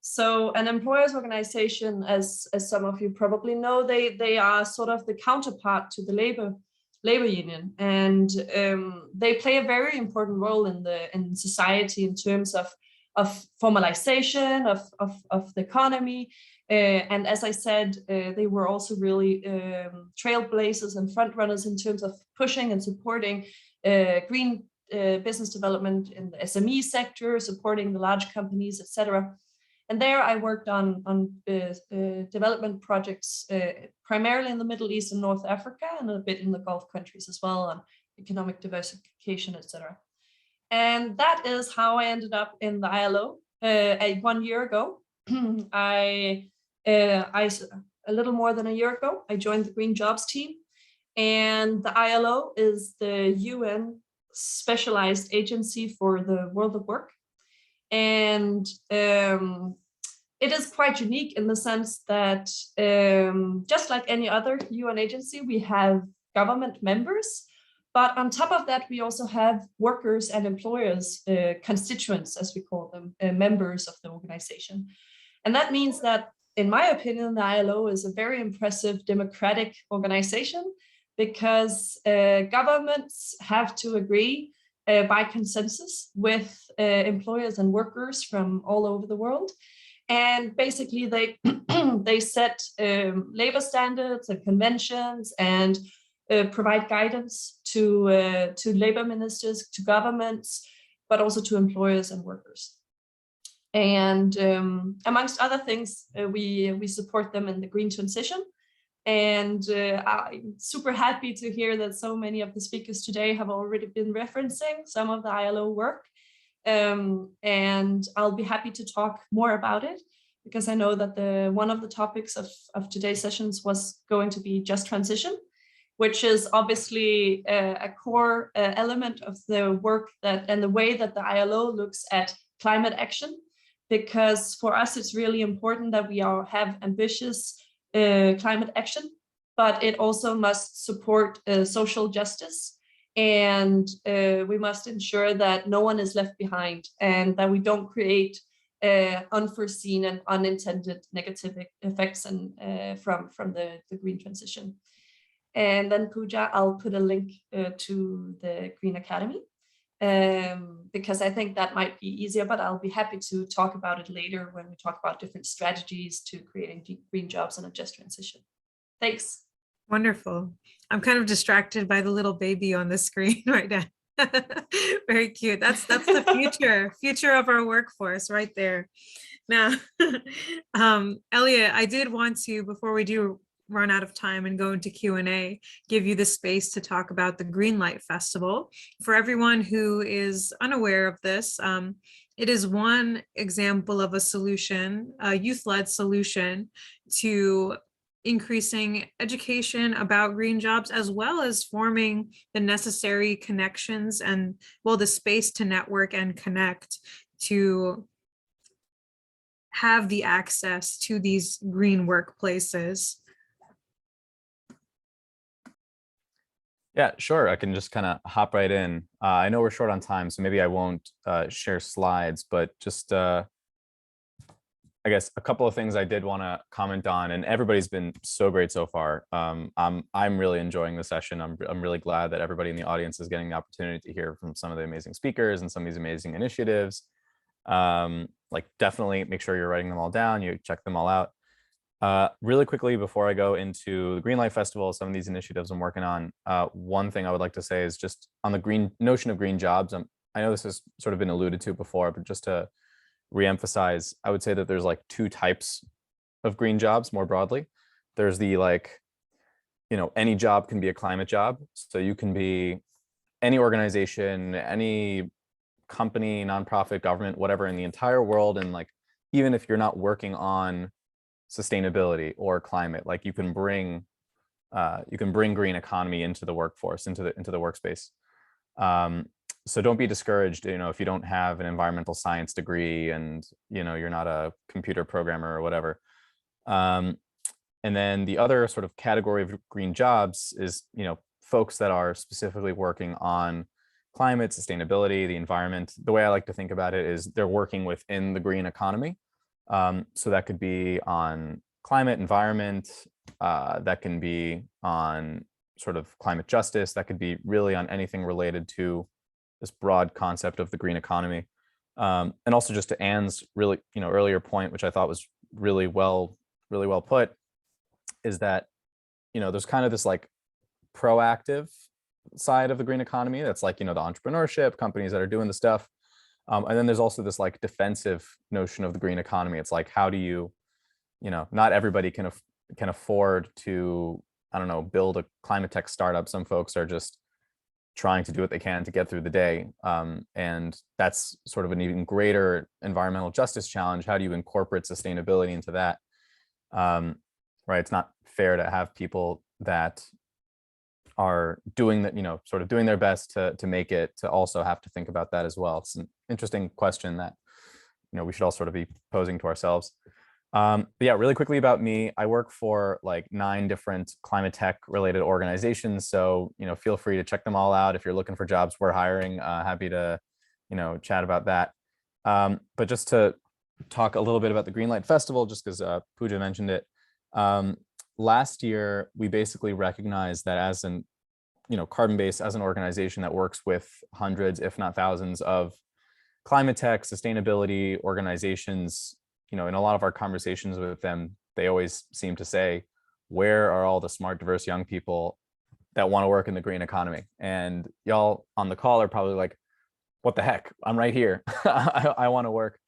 So an employers organization, as some of you probably know, they are sort of the counterpart to the labor union, and they play a very important role in society in terms of formalization of the economy. And as I said, they were also really trailblazers and front runners in terms of pushing and supporting green business development in the SME sector, supporting the large companies, etc. And there I worked on development projects, primarily in the Middle East and North Africa, and a bit in the Gulf countries as well, on economic diversification, etc. And that is how I ended up in the ILO 1 year ago. A little more than a year ago, I joined the Green Jobs team, and the ILO is the UN specialized agency for the world of work. And it is quite unique in the sense that just like any other UN agency, we have government members, but on top of that, we also have workers and employers, constituents, as we call them, members of the organization. And that means that, in my opinion, the ILO is a very impressive democratic organization, because governments have to agree by consensus with employers and workers from all over the world. And basically they they set labor standards and conventions and provide guidance to labor ministers, to governments, but also to employers and workers. And amongst other things, we support them in the green transition. And I'm super happy to hear that so many of the speakers today have already been referencing some of the ILO work. And I'll be happy to talk more about it, because I know that one of the topics of today's sessions was going to be just transition, which is obviously a core element of the work and the way that the ILO looks at climate action. Because for us, it's really important that we all have ambitious climate action, but it also must support social justice. And we must ensure that no one is left behind, and that we don't create unforeseen and unintended negative effects from the green transition. And then, Pooja, I'll put a link to the Green Academy, because I think that might be easier, but I'll be happy to talk about it later when we talk about different strategies to creating green jobs and a just transition. Thanks. Wonderful. I'm kind of distracted by the little baby on the screen right now. Very cute. That's the future of our workforce right there. Now, Elliot, I did want to, before we do run out of time and go into Q&A, give you the space to talk about the Greenlight Festival. For everyone who is unaware of this, it is one example of a solution, a youth-led solution to increasing education about green jobs, as well as forming the necessary connections and, well, the space to network and connect to have the access to these green workplaces. Yeah, sure. I can just kind of hop right in. I know we're short on time, so maybe I won't share slides, but just I guess a couple of things I did want to comment on, and everybody's been so great so far. I'm really enjoying the session. I'm really glad that everybody in the audience is getting the opportunity to hear from some of the amazing speakers and some of these amazing initiatives. Like, definitely make sure you're writing them all down, you check them all out. Really quickly, before I go into the Greenlight Festival, some of these initiatives I'm working on, one thing I would like to say is just on the notion of green jobs. I know this has sort of been alluded to before, but just to reemphasize, I would say that there's like two types of green jobs more broadly. There's the, like, any job can be a climate job. So you can be any organization, any company, nonprofit, government, whatever, in the entire world. And like, even if you're not working on sustainability or climate, like you can bring green economy into the workforce, into the workspace. So don't be discouraged, if you don't have an environmental science degree and you're not a computer programmer or whatever. And then the other sort of category of green jobs is folks that are specifically working on climate, sustainability, the environment. The way I like to think about it is they're working within the green economy. So that could be on climate, environment, that can be on sort of climate justice, that could be really on anything related to this broad concept of the green economy. And also, just to Anne's really earlier point, which I thought was really well put, is that there's kind of this like proactive side of the green economy that's like the entrepreneurship, companies that are doing the stuff. And then there's also this like defensive notion of the green economy. It's like, how do you, not everybody can afford to, I don't know, build a climate tech startup. Some folks are just trying to do what they can to get through the day. And that's sort of an even greater environmental justice challenge. How do you incorporate sustainability into that? Right. It's not fair to have people that are doing that, sort of doing their best to make it, to also have to think about that as well. It's an interesting question that we should all sort of be posing to ourselves. But yeah, really quickly about me, I work for like 9 different climate tech related organizations. So, feel free to check them all out. If you're looking for jobs, we're hiring. Happy to, chat about that. But just to talk a little bit about the Greenlight Festival, just because Pooja mentioned it. Last year, we basically recognized that as an, Carbon-Based, as an organization that works with hundreds, if not thousands of climate tech, sustainability organizations, in a lot of our conversations with them, they always seem to say, where are all the smart, diverse young people that want to work in the green economy? And y'all on the call are probably like, what the heck? I'm right here. I want to work.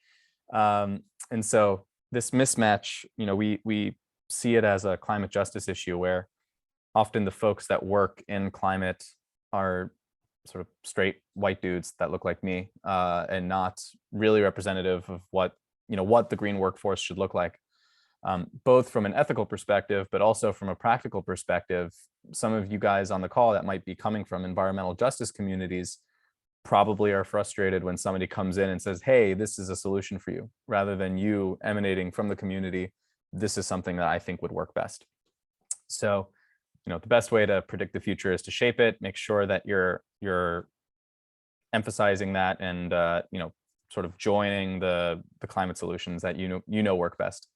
And so this mismatch, we see it as a climate justice issue where often the folks that work in climate are sort of straight white dudes that look like me, and not really representative of what the green workforce should look like, both from an ethical perspective, but also from a practical perspective. Some of you guys on the call that might be coming from environmental justice communities probably are frustrated when somebody comes in and says, hey, this is a solution for you, rather than you emanating from the community. This is something that I think would work best. So, the best way to predict the future is to shape it, make sure that you're emphasizing that and, sort of joining the climate solutions that work best.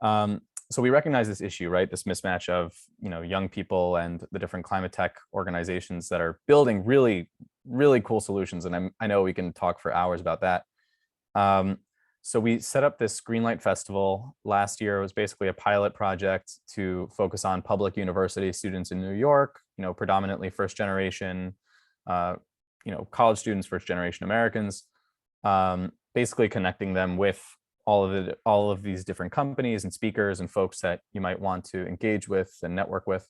So we recognize this issue, right? This mismatch of young people and the different climate tech organizations that are building really, really cool solutions. And I know we can talk for hours about that. So we set up this Greenlight Festival last year. It was basically a pilot project to focus on public university students in New York, predominantly first generation, college students, first generation Americans. Basically connecting them with all of these different companies and speakers and folks that you might want to engage with and network with.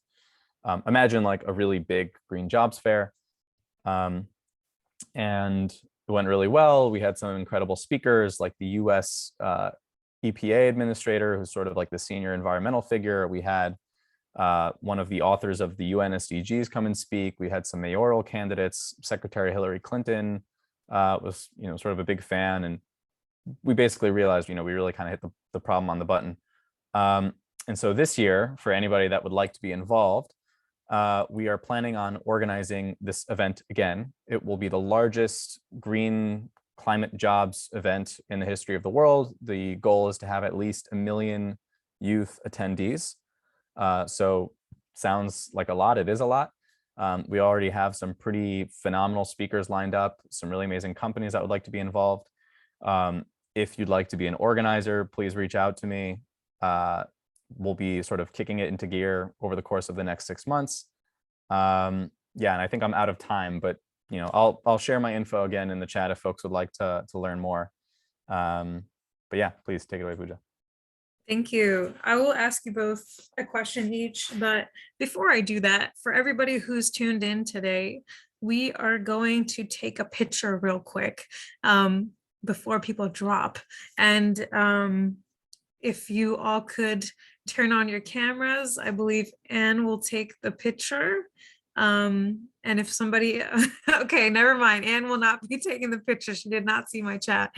Imagine like a really big green jobs fair. And it went really well. We had some incredible speakers like the US EPA administrator, who's sort of like the senior environmental figure. We had one of the authors of the UN SDGs come and speak. We had some mayoral candidates. Secretary Hillary Clinton was sort of a big fan, and we basically realized we really kind of hit the problem on the button. And so this year, for anybody that would like to be involved, we are planning on organizing this event again. It will be the largest green climate jobs event in the history of the world. The goal is to have at least 1 million youth attendees. So sounds like a lot. It is a lot. We already have some pretty phenomenal speakers lined up, some really amazing companies that would like to be involved. If you'd like to be an organizer, please reach out to me. We'll be sort of kicking it into gear over the course of the next 6 months. Yeah, and I think I'm out of time, but I'll share my info again in the chat if folks would like to learn more. But yeah, please take it away, Pooja. Thank you. I will ask you both a question each, but before I do that, for everybody who's tuned in today, we are going to take a picture real quick before people drop. And if you all could turn on your cameras, I believe Anne will take the picture. And if somebody, okay, never mind. Anne will not be taking the picture. She did not see my chat.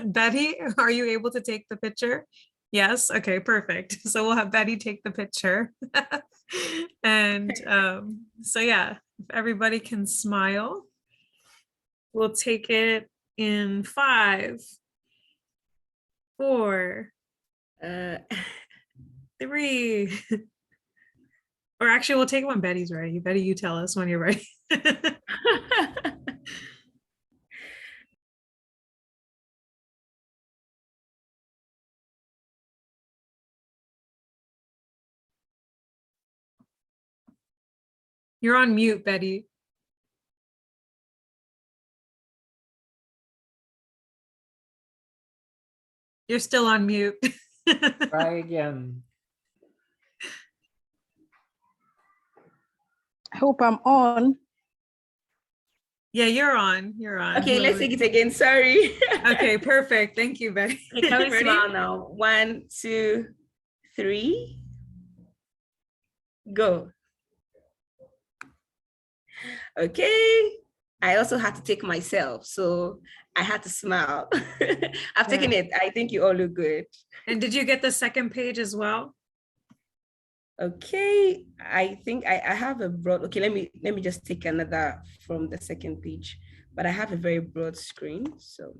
Betty, are you able to take the picture? Yes. Okay, perfect. So we'll have Betty take the picture. And so yeah, if everybody can smile, we'll take it in 5, 4, 3. Or actually, we'll take it when Betty's ready. Betty, you tell us when you're ready. You're on mute, Betty. You're still on mute. Try again. I hope I'm on. Yeah, you're on. You're on. Okay, let's take it again. Sorry. Okay, perfect. Thank you, Betty. Okay, can we Ready? smile now? 1, 2, 3. Go. Okay. I also had to take myself, so I had to smile. I've taken it. I think you all look good. And did you get the second page as well? Okay, I think I have a broad, okay, let me just take another from the second page, but I have a very broad screen, so.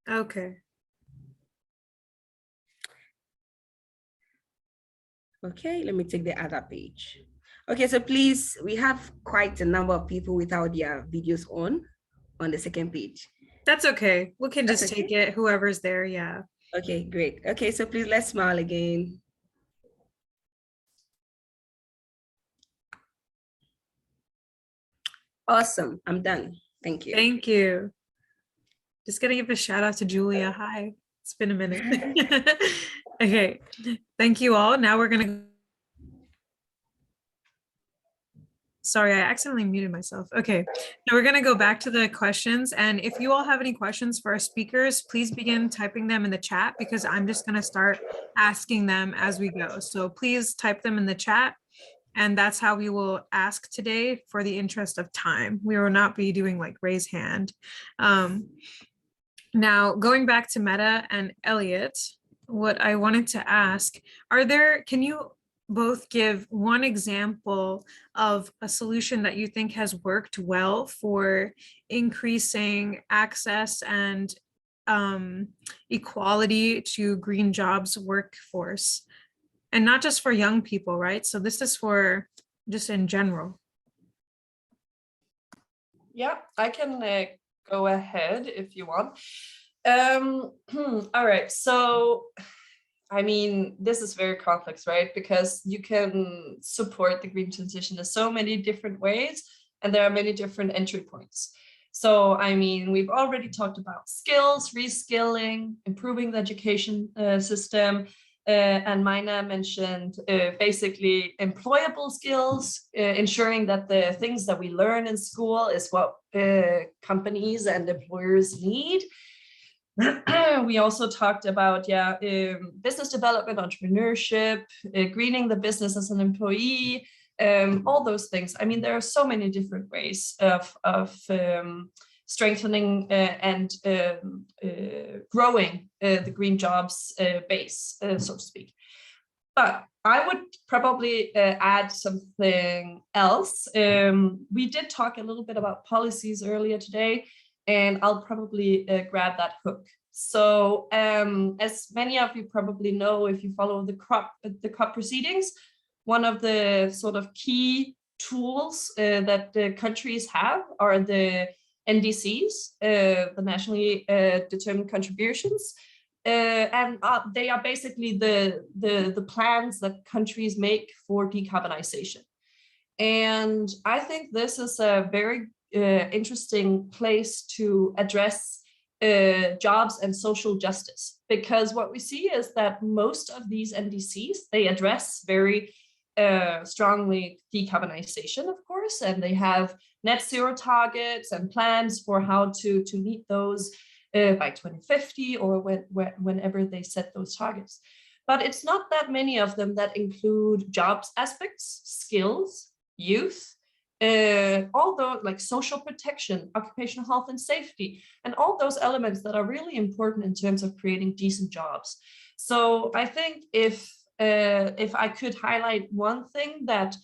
Okay. Okay, let me take the other page. Okay, so please, we have quite a number of people without their videos on the second page. That's okay. We can That's just okay? take it, whoever's there, yeah. Okay, great. Okay, so please let's smile again. Awesome, I'm done. Thank you. Thank you. Just gonna give a shout out to Julia. Hi, it's been a minute. Okay, thank you all. Now we're gonna. Sorry, I accidentally muted myself. Okay, now we're gonna go back to the questions. And if you all have any questions for our speakers, please begin typing them in the chat because I'm just gonna start asking them as we go. So please type them in the chat. And that's how we will ask today for the interest of time. We will not be doing like raise hand. Now, going back to Meta and Elliot, what I wanted to ask, can you both give one example of a solution that you think has worked well for increasing access and equality to green jobs workforce? And not just for young people, right? So this is for just in general. Yeah, I can go ahead if you want. All right, so I mean, this is very complex, right? Because you can support the green transition in so many different ways, and there are many different entry points. So, I mean, we've already talked about skills, reskilling, improving the education system, and Mina mentioned basically employable skills, ensuring that the things that we learn in school is what companies and employers need. We also talked about business development, entrepreneurship, greening the business as an employee, all those things. I mean, there are so many different ways of strengthening and growing the green jobs base, so to speak. But I would probably add something else. We did talk a little bit about policies earlier today, and I'll probably grab that hook. So as many of you probably know, if you follow the COP proceedings, one of the sort of key tools that the countries have are the NDCs, the nationally determined contributions. And they are basically the plans that countries make for decarbonization. And I think this is a very interesting place to address jobs and social justice, because what we see is that most of these NDCs, they address very strongly decarbonization, of course, and they have net zero targets and plans for how to meet those by 2050 or whenever they set those targets. But it's not that many of them that include jobs aspects, skills, youth, although like social protection, occupational health and safety, and all those elements that are really important in terms of creating decent jobs. So I think if I could highlight one thing that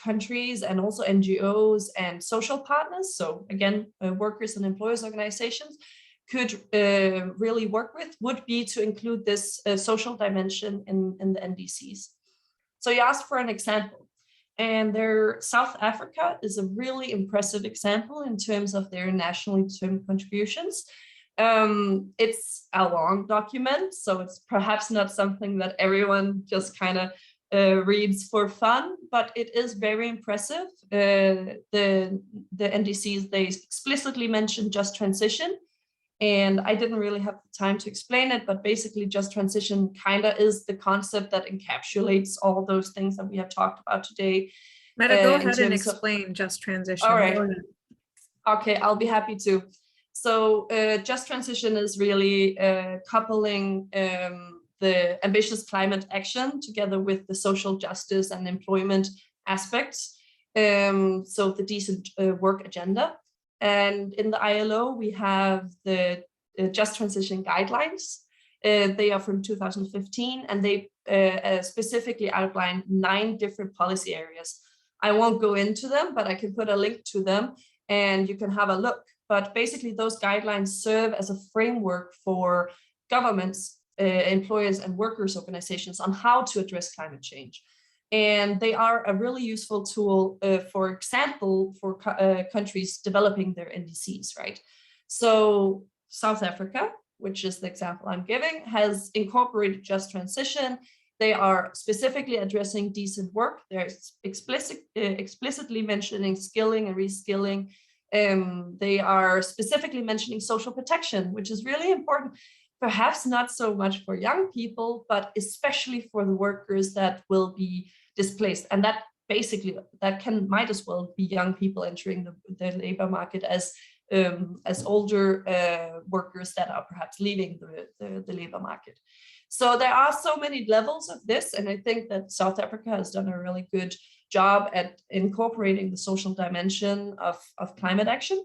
countries and also NGOs and social partners, so again, workers and employers organizations, could really work with would be to include this social dimension in the NDCs. So you asked for an example, and South Africa is a really impressive example in terms of their nationally determined contributions. It's a long document, so it's perhaps not something that everyone just kind of reads for fun, but it is very impressive. The NDCs, they explicitly mention just transition, and I didn't really have the time to explain it, but basically just transition kind of is the concept that encapsulates all those things that we have talked about today. Meta, go ahead and explain just transition. All right. Okay, I'll be happy to. So just transition is really coupling the ambitious climate action together with the social justice and employment aspects. So the decent work agenda. And in the ILO, we have the Just Transition Guidelines. They are from 2015, and they specifically outline 9 different policy areas. I won't go into them, but I can put a link to them and you can have a look. But basically those guidelines serve as a framework for governments, employers and workers organizations on how to address climate change. And they are a really useful tool, for example, for countries developing their NDCs, right? So South Africa, which is the example I'm giving, has incorporated just transition. They are specifically addressing decent work. They're explicitly mentioning skilling and reskilling. They are specifically mentioning social protection, which is really important, perhaps not so much for young people, but especially for the workers that will be displaced. And that basically, that might as well be young people entering the labor market as older workers that are perhaps leaving the labor market. So there are so many levels of this, and I think that South Africa has done a really good job at incorporating the social dimension of climate action.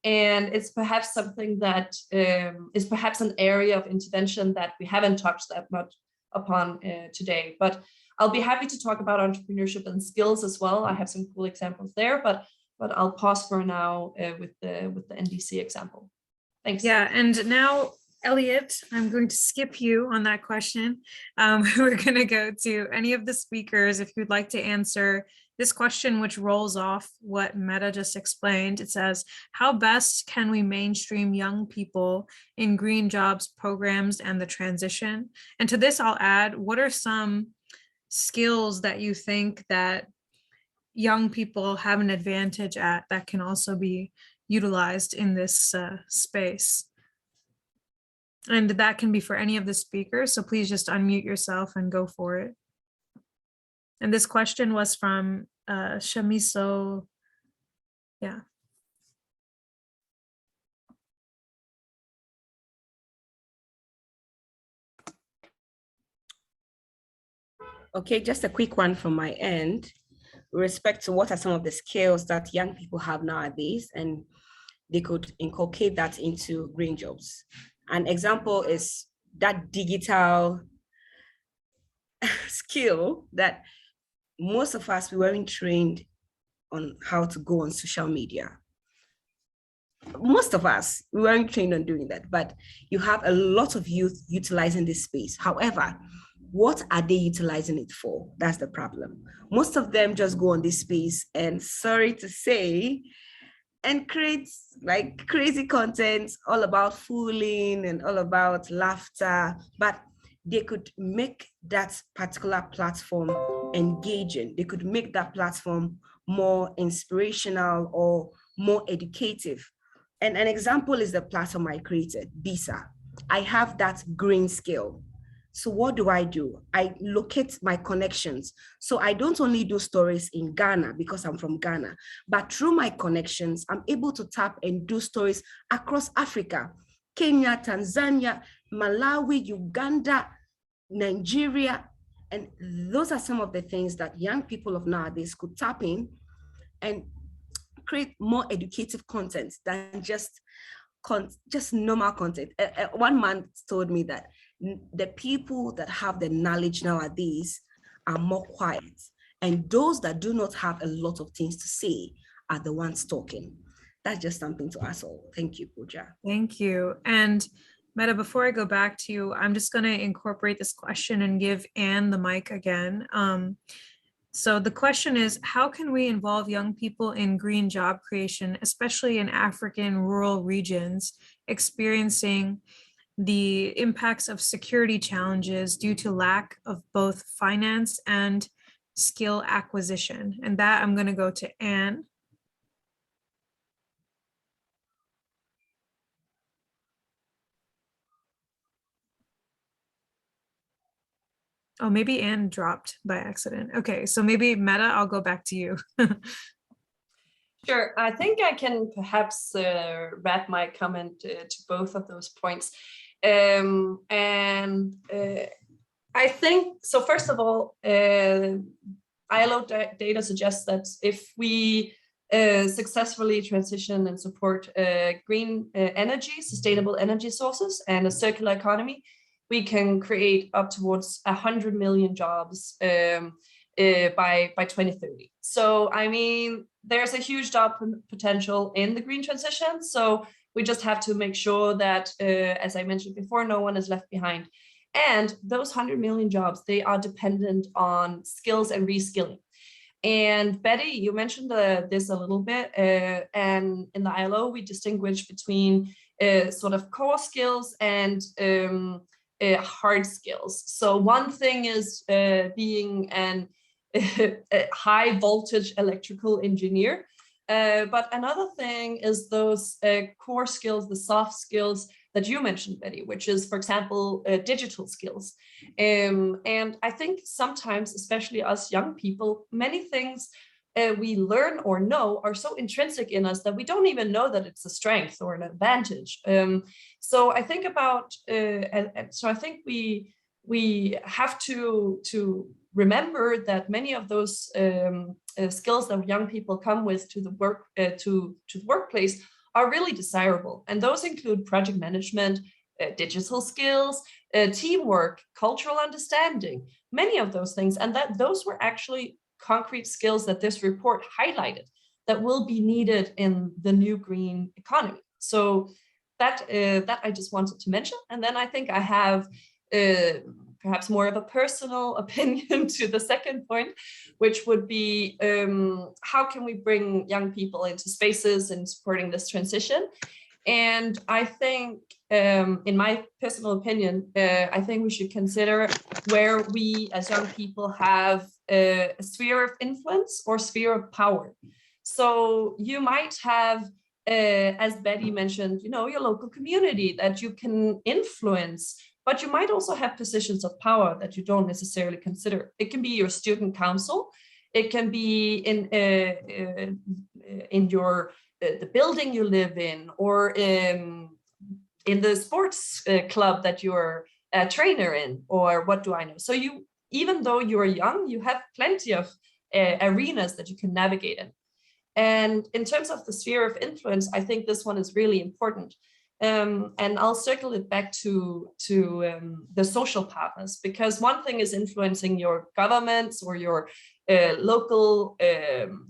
And it's perhaps something that is perhaps an area of intervention that we haven't touched that much upon today. But I'll be happy to talk about entrepreneurship and skills as well. I have some cool examples there, but I'll pause for now with the NDC example. Thanks. Yeah, and now, Elliot, I'm going to skip you on that question. We're going to go to any of the speakers if you'd like to answer this question, which rolls off what Meta just explained. It says, how best can we mainstream young people in green jobs programs and the transition? And to this, I'll add, what are some skills that you think that young people have an advantage at that can also be utilized in this space? And that can be for any of the speakers, so please just unmute yourself and go for it. And this question was from Shamiso. Yeah. Okay, just a quick one from my end. With respect to what are some of the skills that young people have nowadays, and they could inculcate that into green jobs. An example is that digital skill that most of us, we weren't trained on how to go on social media. Most of us, we weren't trained on doing that, but you have a lot of youth utilizing this space. However, what are they utilizing it for? That's the problem. Most of them just go on this space and, sorry to say, and create like crazy content all about fooling and all about laughter, but they could make that particular platform engaging. They could make that platform more inspirational or more educative. And an example is the platform I created, Bisa. I have that green skill. So what do? I locate my connections. So I don't only do stories in Ghana because I'm from Ghana, but through my connections, I'm able to tap and do stories across Africa, Kenya, Tanzania, Malawi, Uganda, Nigeria. And those are some of the things that young people of nowadays could tap in and create more educative content than just normal content. One man told me that the people that have the knowledge nowadays are more quiet, and those that do not have a lot of things to say are the ones talking. That's just something to us all. Thank you, Pooja. Thank you. And Meta, before I go back to you, I'm just going to incorporate this question and give Anne the mic again. So the question is, how can we involve young people in green job creation, especially in African rural regions, experiencing the impacts of security challenges due to lack of both finance and skill acquisition? And that I'm going to go to Anne. Oh, maybe Anne dropped by accident. Okay, so maybe Meta, I'll go back to you. Sure, I think I can perhaps wrap my comment to both of those points. I think, so first of all, ILO data suggests that if we successfully transition and support green energy, sustainable energy sources, and a circular economy, we can create up towards 100 million jobs by 2030. So, I mean, there's a huge job potential in the green transition. So we just have to make sure that, as I mentioned before, no one is left behind. And those 100 million jobs, they are dependent on skills and reskilling. And Betty, you mentioned this a little bit, and in the ILO, we distinguish between sort of core skills and hard skills. So one thing is being a high voltage electrical engineer, but another thing is those core skills, the soft skills that you mentioned, Betty, which is, for example, digital skills. And I think sometimes, especially us young people, many things we learn or know are so intrinsic in us that we don't even know that it's a strength or an advantage. So I think about, so I think we have to remember that many of those skills that young people come with to the workplace are really desirable. And those include project management, digital skills, teamwork, cultural understanding, many of those things. And that those were actually concrete skills that this report highlighted that will be needed in the new green economy. So that I just wanted to mention. And then I think I have perhaps more of a personal opinion to the second point, which would be how can we bring young people into spaces and supporting this transition? And I think, in my personal opinion, I think we should consider where we as young people have a sphere of influence or sphere of power. So you might have, as Betty mentioned, you know, your local community that you can influence, but you might also have positions of power that you don't necessarily consider. It can be your student council. It can be in your the building you live in, or in the sports club that you're a trainer in, or what do I know. So you, even though you're young, you have plenty of arenas that you can navigate in. And in terms of the sphere of influence, I think this one is really important. And I'll circle it back to the social partners, because one thing is influencing your governments or your local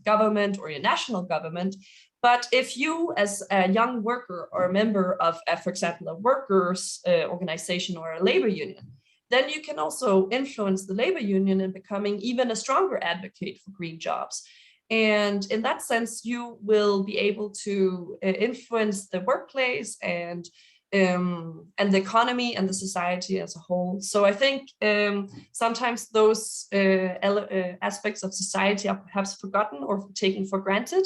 government or your national government. But if you as a young worker or a member of, for example, a workers' organization or a labor union, then you can also influence the labor union in becoming even a stronger advocate for green jobs. And in that sense, you will be able to influence the workplace and the economy and the society as a whole. So I think sometimes those aspects of society are perhaps forgotten or taken for granted.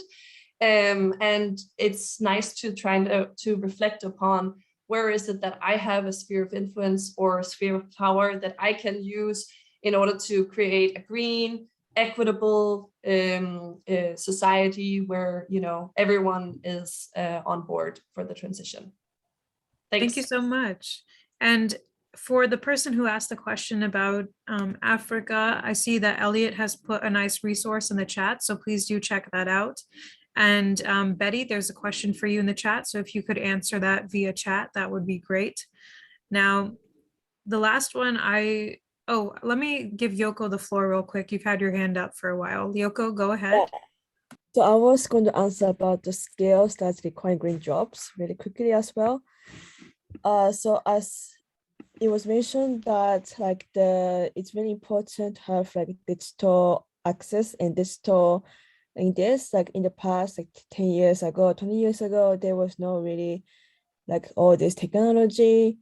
And it's nice to try to reflect upon where is it that I have a sphere of influence or a sphere of power that I can use in order to create a green, equitable society where, you know, everyone is on board for the transition. Thanks. Thank you so much. And for the person who asked the question about Africa, I see that Elliot has put a nice resource in the chat, so please do check that out. And Betty, there's a question for you in the chat, so if you could answer that via chat, that would be great. Now, the last one let me give Yoko the floor real quick. You've had your hand up for a while. Yoko, go ahead. So I was going to answer about the skills that require green jobs really quickly as well. So as it was mentioned that it's really important to have like digital access and digital in this, like in the past, like 10 years ago, 20 years ago, there was no really like all this technology.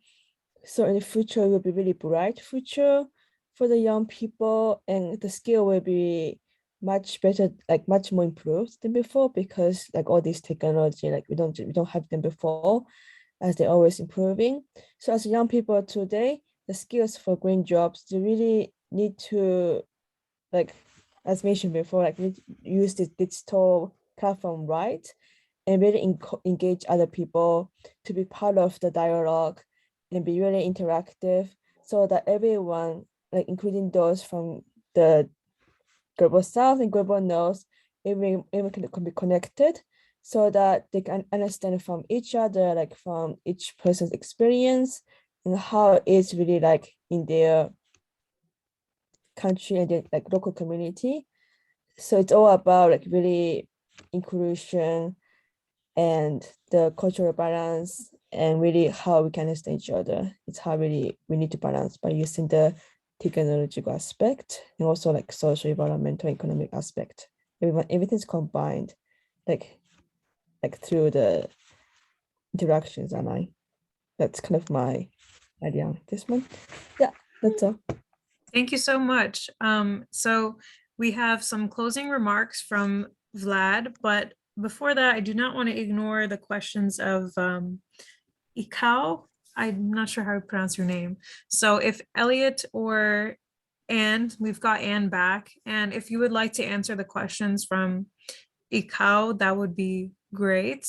So in the future, it will be really bright future for the young people, and the skill will be much better, like much more improved than before, because like all this technology, like we don't have them before, as they're always improving. So as young people today, the skills for green jobs, they really need to, like as mentioned before, like use this digital platform right, and really engage other people to be part of the dialogue and be really interactive, so that everyone, like including those from the global south and global north, even can be connected so that they can understand from each other, like from each person's experience and how it's really like in their country and their like local community. So it's all about like really inclusion and the cultural balance and really how we can understand each other. It's how really we need to balance by using the technological aspect and also like social, environmental, economic aspect. Everything's combined, like through the interactions. That's kind of my idea on this one. Yeah, that's all. Thank you so much. So we have some closing remarks from Vlad, but before that, I do not want to ignore the questions of Ikao. I'm not sure how to pronounce your name. So if Elliot or Anne, we've got Anne back, and if you would like to answer the questions from Ikao, that would be great.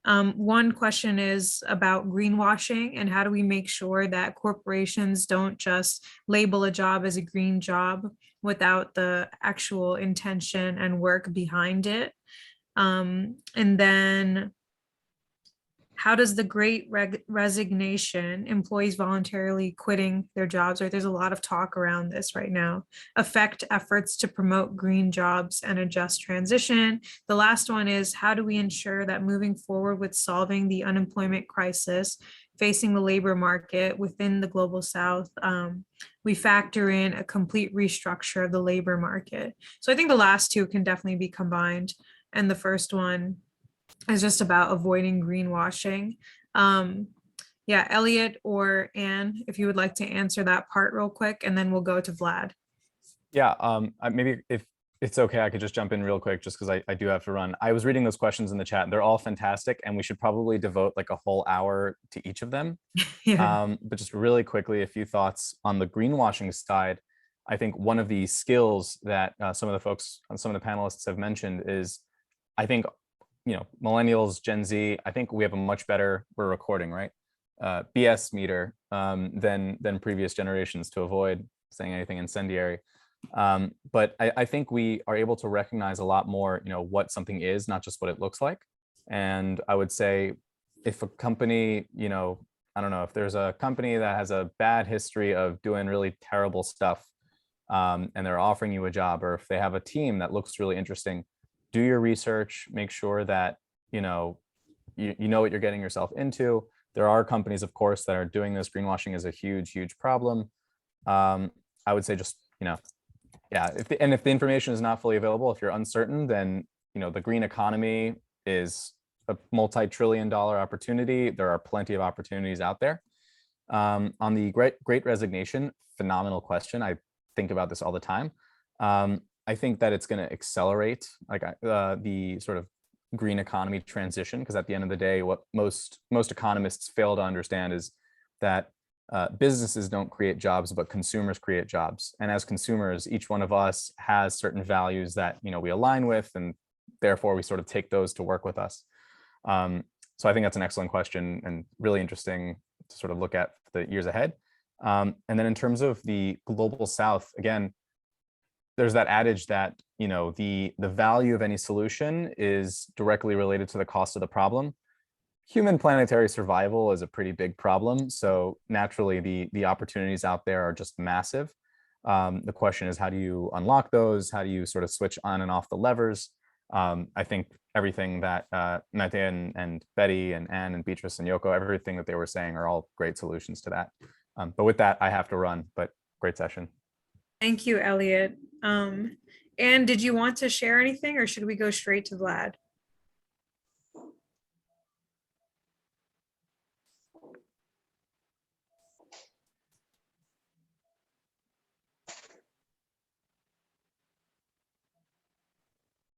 One question is about greenwashing and how do we make sure that corporations don't just label a job as a green job without the actual intention and work behind it. And then how does the great resignation, employees voluntarily quitting their jobs, right? There's a lot of talk around this right now, affect efforts to promote green jobs and a just transition. The last one is how do we ensure that moving forward with solving the unemployment crisis facing the labor market within the global South, we factor in a complete restructure of the labor market. So I think the last two can definitely be combined. And the first one is just about avoiding greenwashing. Yeah, Elliot or Anne, if you would like to answer that part real quick, and then we'll go to Vlad. Yeah, maybe if it's okay, I could just jump in real quick just because I do have to run. I was reading those questions in the chat. They're all fantastic, and we should probably devote like a whole hour to each of them. Yeah. But just really quickly, a few thoughts on the greenwashing side. I think one of the skills that some of the folks, some of the panelists have mentioned is, I think, millennials, Gen Z, I think we have a much better, we're recording, right? BS meter than previous generations to avoid saying anything incendiary. But I think we are able to recognize a lot more, what something is, not just what it looks like. And I would say if a company, I don't know, if there's a company that has a bad history of doing really terrible stuff and they're offering you a job, or if they have a team that looks really interesting, do your research, make sure that, you know what you're getting yourself into. There are companies, of course, that are doing this. Greenwashing is a huge, huge problem. I would say just, yeah, if the information is not fully available, if you're uncertain, then, the green economy is a multi-trillion-dollar opportunity. There are plenty of opportunities out there. On the great resignation, phenomenal question. I think about this all the time. I think that it's going to accelerate like the sort of green economy transition, because at the end of the day, what most economists fail to understand is that businesses don't create jobs, but consumers create jobs. And as consumers, each one of us has certain values that we align with, and therefore we sort of take those to work with us. So I think that's an excellent question and really interesting to sort of look at the years ahead. And then in terms of the global South, again, there's that adage that the value of any solution is directly related to the cost of the problem. Human planetary survival is a pretty big problem, so naturally the opportunities out there are just massive. The question is, how do you unlock those? How do you sort of switch on and off the levers? I think everything that Mete and Betty and Anne and Beatrice and Yoko, everything that they were saying are all great solutions to that. But with that, I have to run, but great session. Thank you, Elliot. Anne, did you want to share anything, or should we go straight to Vlad?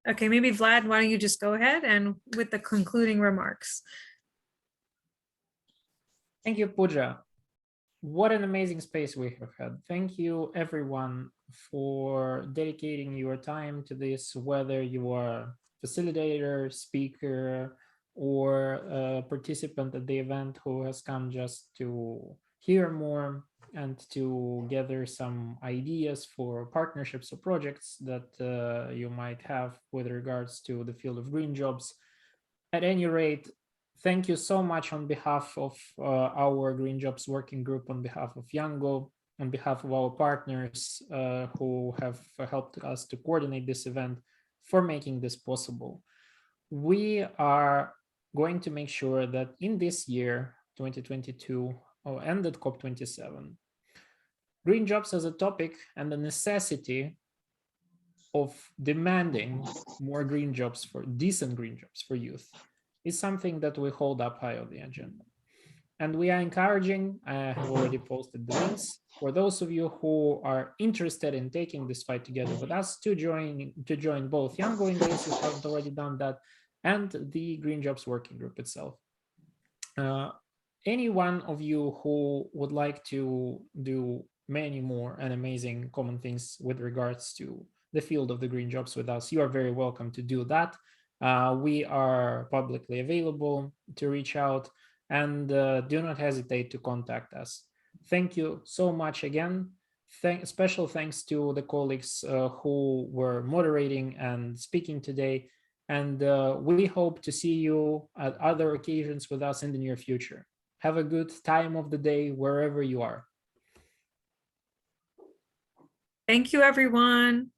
Okay, maybe Vlad, why don't you just go ahead and with the concluding remarks. Thank you, Pooja. What an amazing space we have had. Thank you, everyone, for dedicating your time to this, whether you are facilitator, speaker, or a participant at the event who has come just to hear more and to gather some ideas for partnerships or projects that you might have with regards to the field of green jobs. At any rate, thank you so much on behalf of our Green Jobs Working Group, on behalf of Yango, on behalf of our partners who have helped us to coordinate this event, for making this possible. We are going to make sure that in this year, 2022, and at COP27, green jobs as a topic and the necessity of demanding more green jobs, for decent green jobs for youth, is something that we hold up high on the agenda. And we are encouraging, I have already posted the links, for those of you who are interested in taking this fight together with us to join both Yango in case you haven't already done that, and the Green Jobs Working Group itself. Any one of you who would like to do many more and amazing common things with regards to the field of the green jobs with us, you are very welcome to do that. We are publicly available to reach out, and do not hesitate to contact us. Thank you so much again. Special thanks to the colleagues who were moderating and speaking today. And we hope to see you at other occasions with us in the near future. Have a good time of the day wherever you are. Thank you, everyone.